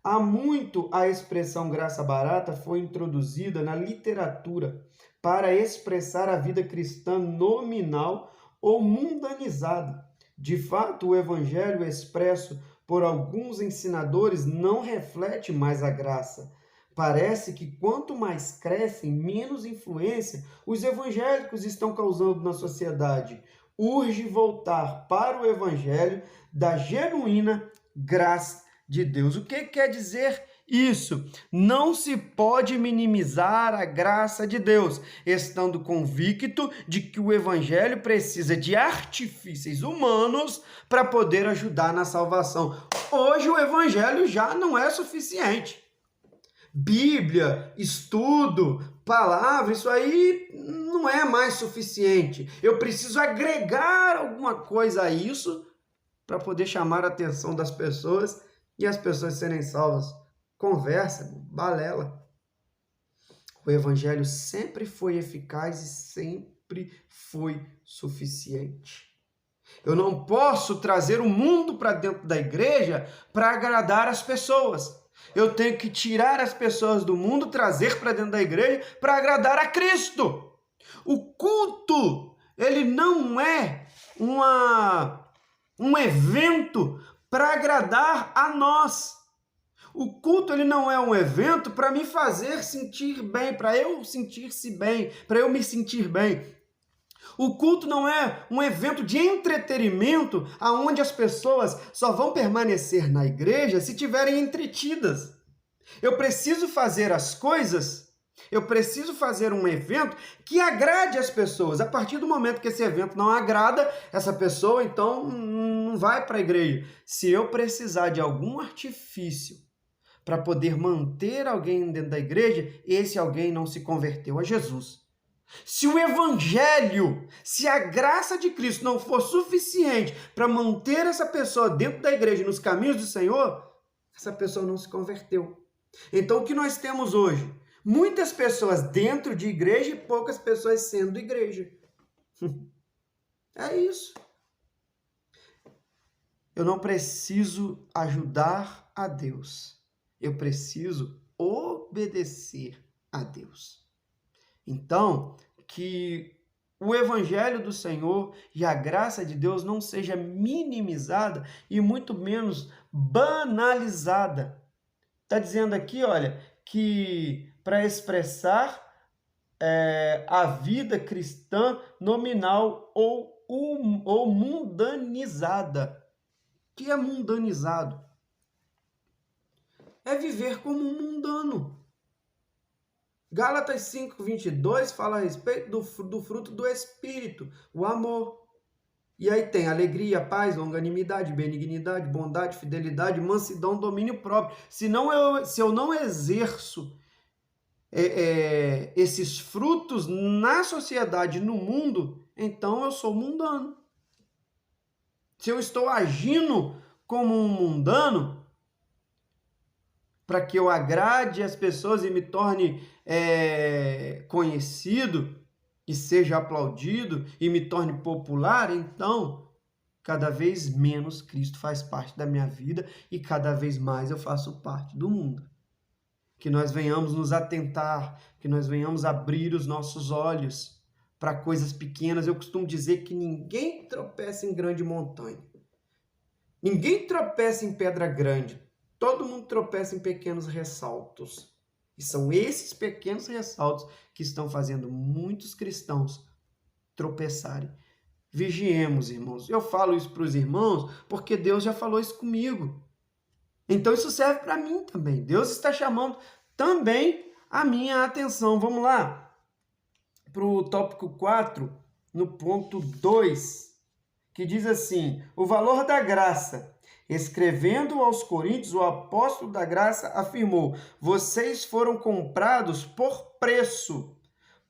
Há muito a expressão graça barata foi introduzida na literatura para expressar a vida cristã nominal ou mundanizada. De fato, o evangelho expresso por alguns ensinadores não reflete mais a graça. Parece que quanto mais crescem, menos influência os evangélicos estão causando na sociedade. Urge voltar para o evangelho da genuína graça de Deus. O que quer dizer isso? Não se pode minimizar a graça de Deus, estando convicto de que o evangelho precisa de artifícios humanos para poder ajudar na salvação. Hoje o evangelho já não é suficiente. Bíblia, estudo, palavra, isso aí não é mais suficiente. Eu preciso agregar alguma coisa a isso para poder chamar a atenção das pessoas e as pessoas serem salvas. Conversa, balela. O evangelho sempre foi eficaz e sempre foi suficiente. Eu não posso trazer o mundo para dentro da igreja para agradar as pessoas. Eu tenho que tirar as pessoas do mundo, trazer para dentro da igreja para agradar a Cristo. O culto, ele não é um evento para agradar a nós. O culto, ele não é um evento para me fazer sentir bem, para eu sentir-se bem, para eu me sentir bem. O culto não é um evento de entretenimento aonde as pessoas só vão permanecer na igreja se tiverem entretidas. Eu preciso fazer as coisas, eu preciso fazer um evento que agrade as pessoas. A partir do momento que esse evento não agrada essa pessoa, então não vai para a igreja. Se eu precisar de algum artifício para poder manter alguém dentro da igreja, esse alguém não se converteu a Jesus. Se o evangelho, se a graça de Cristo não for suficiente para manter essa pessoa dentro da igreja, nos caminhos do Senhor, essa pessoa não se converteu. Então, o que nós temos hoje? Muitas pessoas dentro de igreja e poucas pessoas sendo igreja. É isso. Eu não preciso ajudar a Deus. Eu preciso obedecer a Deus. Então, que o evangelho do Senhor e a graça de Deus não seja minimizada e muito menos banalizada. Está dizendo aqui, olha, que para expressar a vida cristã nominal ou mundanizada. O que é mundanizado? É viver como um mundano. Gálatas 5:22 fala a respeito do fruto do Espírito, o amor. E aí tem alegria, paz, longanimidade, benignidade, bondade, fidelidade, mansidão, domínio próprio. Se eu não exerço esses frutos na sociedade, no mundo, então eu sou mundano. Se eu estou agindo como um mundano, para que eu agrade as pessoas e me torne conhecido e seja aplaudido e me torne popular, então cada vez menos Cristo faz parte da minha vida e cada vez mais eu faço parte do mundo. Que nós venhamos nos atentar, que nós venhamos abrir os nossos olhos para coisas pequenas. Eu costumo dizer que ninguém tropeça em grande montanha. Ninguém tropeça em pedra grande. Todo mundo tropeça em pequenos ressaltos. E são esses pequenos ressaltos que estão fazendo muitos cristãos tropeçarem. Vigiemos, irmãos. Eu falo isso para os irmãos porque Deus já falou isso comigo. Então isso serve para mim também. Deus está chamando também a minha atenção. Vamos lá para o tópico 4, no ponto 2, que diz assim: o valor da graça. Escrevendo aos Coríntios, o apóstolo da graça afirmou: vocês foram comprados por preço.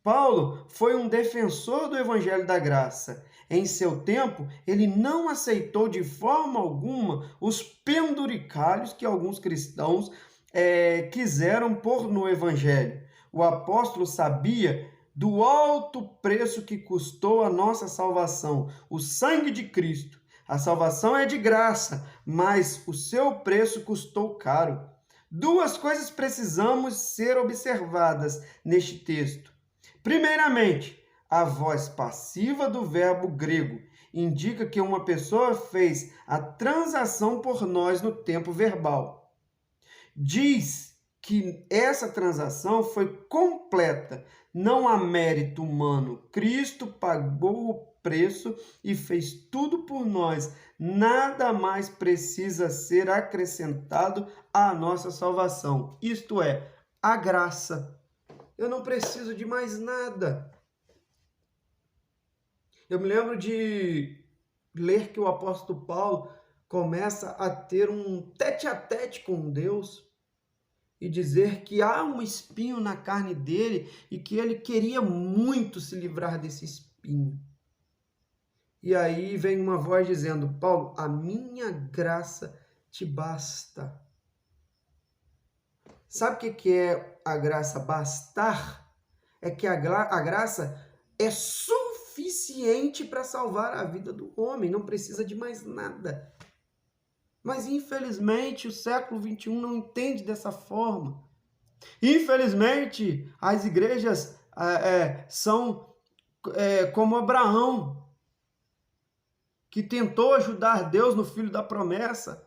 Paulo foi um defensor do evangelho da graça. Em seu tempo, ele não aceitou de forma alguma os penduricalhos que alguns cristãos quiseram pôr no evangelho. O apóstolo sabia do alto preço que custou a nossa salvação, o sangue de Cristo. A salvação é de graça, mas o seu preço custou caro. Duas coisas precisamos ser observadas neste texto. Primeiramente, a voz passiva do verbo grego indica que uma pessoa fez a transação por nós no tempo verbal. Diz que essa transação foi completa, não há mérito humano. Cristo pagou o preço e fez tudo por nós. Nada mais precisa ser acrescentado à nossa salvação. Isto é, a graça. Eu não preciso de mais nada. Eu me lembro de ler que o apóstolo Paulo começa a ter um tete-a-tete com Deus e dizer que há um espinho na carne dele e que ele queria muito se livrar desse espinho. E aí vem uma voz dizendo: Paulo, a minha graça te basta. Sabe o que é a graça bastar? É que a graça é suficiente para salvar a vida do homem, não precisa de mais nada. Mas infelizmente o século XXI não entende dessa forma. Infelizmente as igrejas são como Abraão, que tentou ajudar Deus no filho da promessa,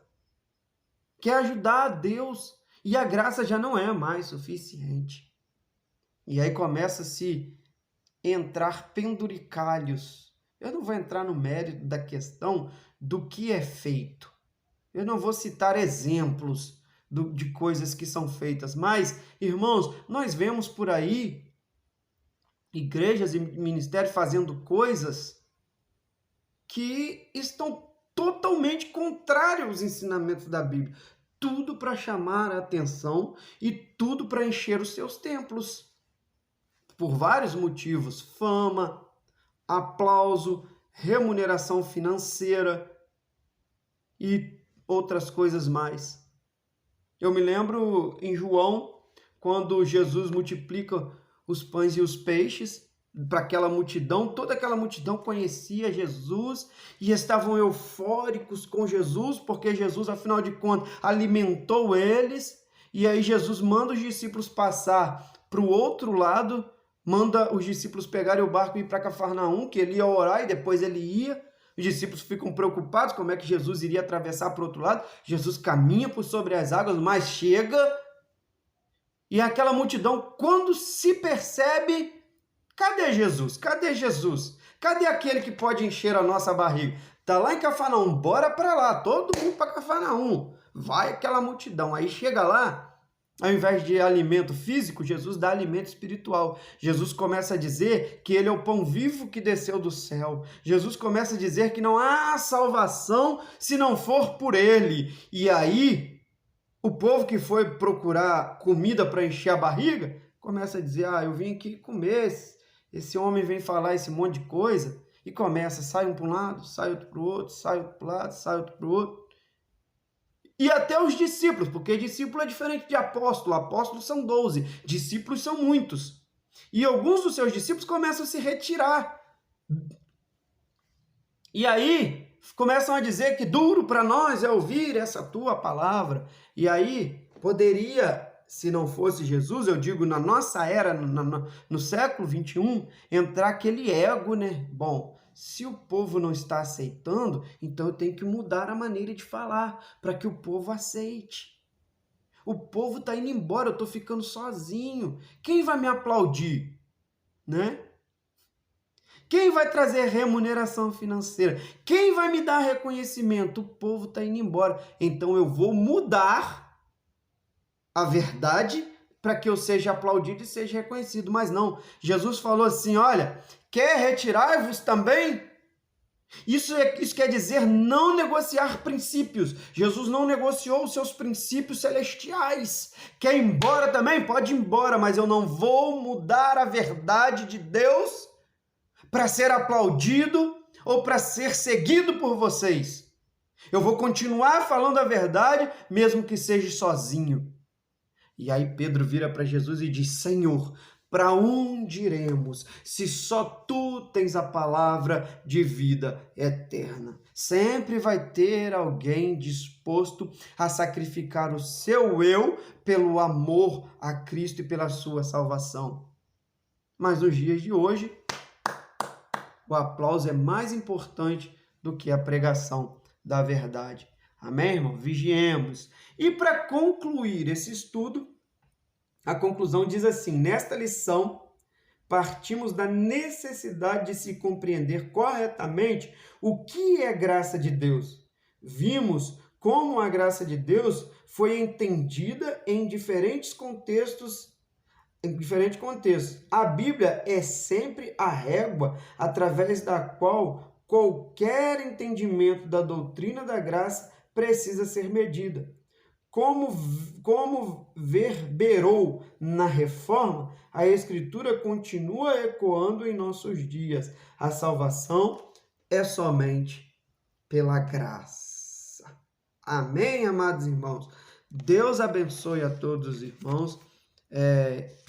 quer ajudar a Deus, e a graça já não é mais suficiente. E aí começa-se a entrar penduricalhos. Eu não vou entrar no mérito da questão do que é feito. Eu não vou citar exemplos de coisas que são feitas, mas, irmãos, nós vemos por aí igrejas e ministérios fazendo coisas que estão totalmente contrários aos ensinamentos da Bíblia. Tudo para chamar a atenção e tudo para encher os seus templos. Por vários motivos. Fama, aplauso, remuneração financeira e outras coisas mais. Eu me lembro em João, quando Jesus multiplica os pães e os peixes para aquela multidão, toda aquela multidão conhecia Jesus e estavam eufóricos com Jesus, porque Jesus, afinal de contas, alimentou eles, e aí Jesus manda os discípulos passar para o outro lado, manda os discípulos pegarem o barco e ir para Cafarnaum, que ele ia orar e depois ele ia. Os discípulos ficam preocupados como é que Jesus iria atravessar para o outro lado. Jesus caminha por sobre as águas, mas chega, e aquela multidão, quando se percebe, cadê Jesus? Cadê Jesus? Cadê aquele que pode encher a nossa barriga? Tá lá em Cafarnaum, bora para lá, todo mundo para Cafarnaum. Vai aquela multidão, aí chega lá, ao invés de alimento físico, Jesus dá alimento espiritual. Jesus começa a dizer que ele é o pão vivo que desceu do céu. Jesus começa a dizer que não há salvação se não for por ele. E aí, o povo que foi procurar comida para encher a barriga, começa a dizer: eu vim aqui comer, esse homem vem falar esse monte de coisa, e começa, sai um para um lado, sai outro para o outro, sai outro para o lado, sai outro para o outro. E até os discípulos, porque discípulo é diferente de apóstolo. Apóstolos são 12, discípulos são muitos. E alguns dos seus discípulos começam a se retirar. E aí começam a dizer que duro para nós é ouvir essa tua palavra. E aí poderia, se não fosse Jesus, eu digo, na nossa era, no século XXI, entrar aquele ego, né? Bom, se o povo não está aceitando, então eu tenho que mudar a maneira de falar para que o povo aceite. O povo está indo embora, eu estou ficando sozinho. Quem vai me aplaudir? Né? Quem vai trazer remuneração financeira? Quem vai me dar reconhecimento? O povo está indo embora. Então eu vou mudar a verdade para que eu seja aplaudido e seja reconhecido. Mas não, Jesus falou assim: olha, quer retirar-vos também? Isso quer dizer não negociar princípios. Jesus não negociou os seus princípios celestiais. Quer ir embora também? Pode ir embora, mas eu não vou mudar a verdade de Deus para ser aplaudido ou para ser seguido por vocês. Eu vou continuar falando a verdade, mesmo que seja sozinho. E aí Pedro vira para Jesus e diz: Senhor, Para onde iremos se só tu tens a palavra de vida eterna? Sempre vai ter alguém disposto a sacrificar o seu eu pelo amor a Cristo e pela sua salvação. Mas nos dias de hoje, o aplauso é mais importante do que a pregação da verdade. Amém, irmão? Vigiemos. E para concluir esse estudo, a conclusão diz assim: nesta lição, partimos da necessidade de se compreender corretamente o que é graça de Deus. Vimos como a graça de Deus foi entendida em diferentes contextos. A Bíblia é sempre a régua através da qual qualquer entendimento da doutrina da graça precisa ser medida. Como verberou na Reforma, a Escritura continua ecoando em nossos dias. A salvação é somente pela graça. Amém, amados irmãos? Deus abençoe a todos os irmãos.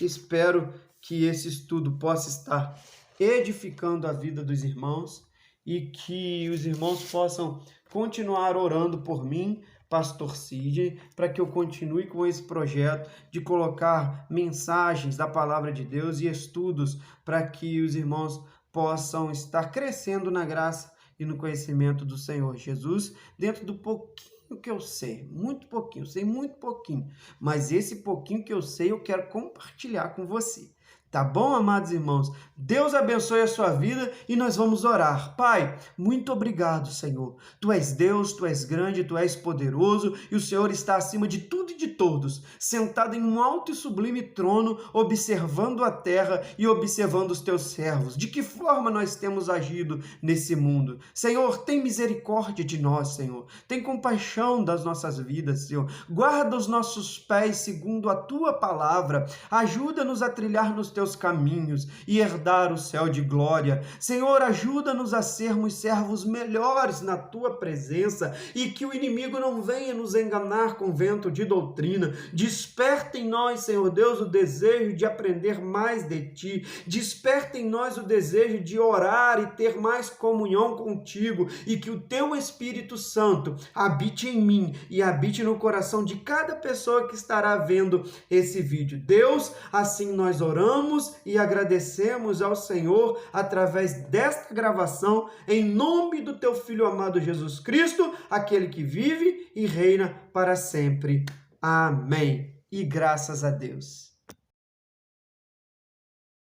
Espero que esse estudo possa estar edificando a vida dos irmãos e que os irmãos possam continuar orando por mim, Pastor Sidney, para que eu continue com esse projeto de colocar mensagens da palavra de Deus e estudos para que os irmãos possam estar crescendo na graça e no conhecimento do Senhor Jesus, dentro do pouquinho que eu sei, muito pouquinho, eu sei muito pouquinho, mas esse pouquinho que eu sei eu quero compartilhar com você. Tá bom, amados irmãos? Deus abençoe a sua vida e nós vamos orar. Pai, muito obrigado, Senhor. Tu és Deus, Tu és grande, Tu és poderoso e o Senhor está acima de tudo e de todos, sentado em um alto e sublime trono, observando a terra e observando os Teus servos. De que forma nós temos agido nesse mundo? Senhor, tem misericórdia de nós, Senhor. Tem compaixão das nossas vidas, Senhor. Guarda os nossos pés segundo a Tua palavra. Ajuda-nos a trilhar nos Teus caminhos e herdar o céu de glória. Senhor, ajuda-nos a sermos servos melhores na Tua presença e que o inimigo não venha nos enganar com vento de doutrina. Desperta em nós, Senhor Deus, o desejo de aprender mais de Ti. Desperta em nós o desejo de orar e ter mais comunhão contigo e que o Teu Espírito Santo habite em mim e habite no coração de cada pessoa que estará vendo esse vídeo. Deus, assim nós oramos e agradecemos ao Senhor através desta gravação, em nome do Teu Filho amado Jesus Cristo, aquele que vive e reina para sempre. Amém. E graças a Deus.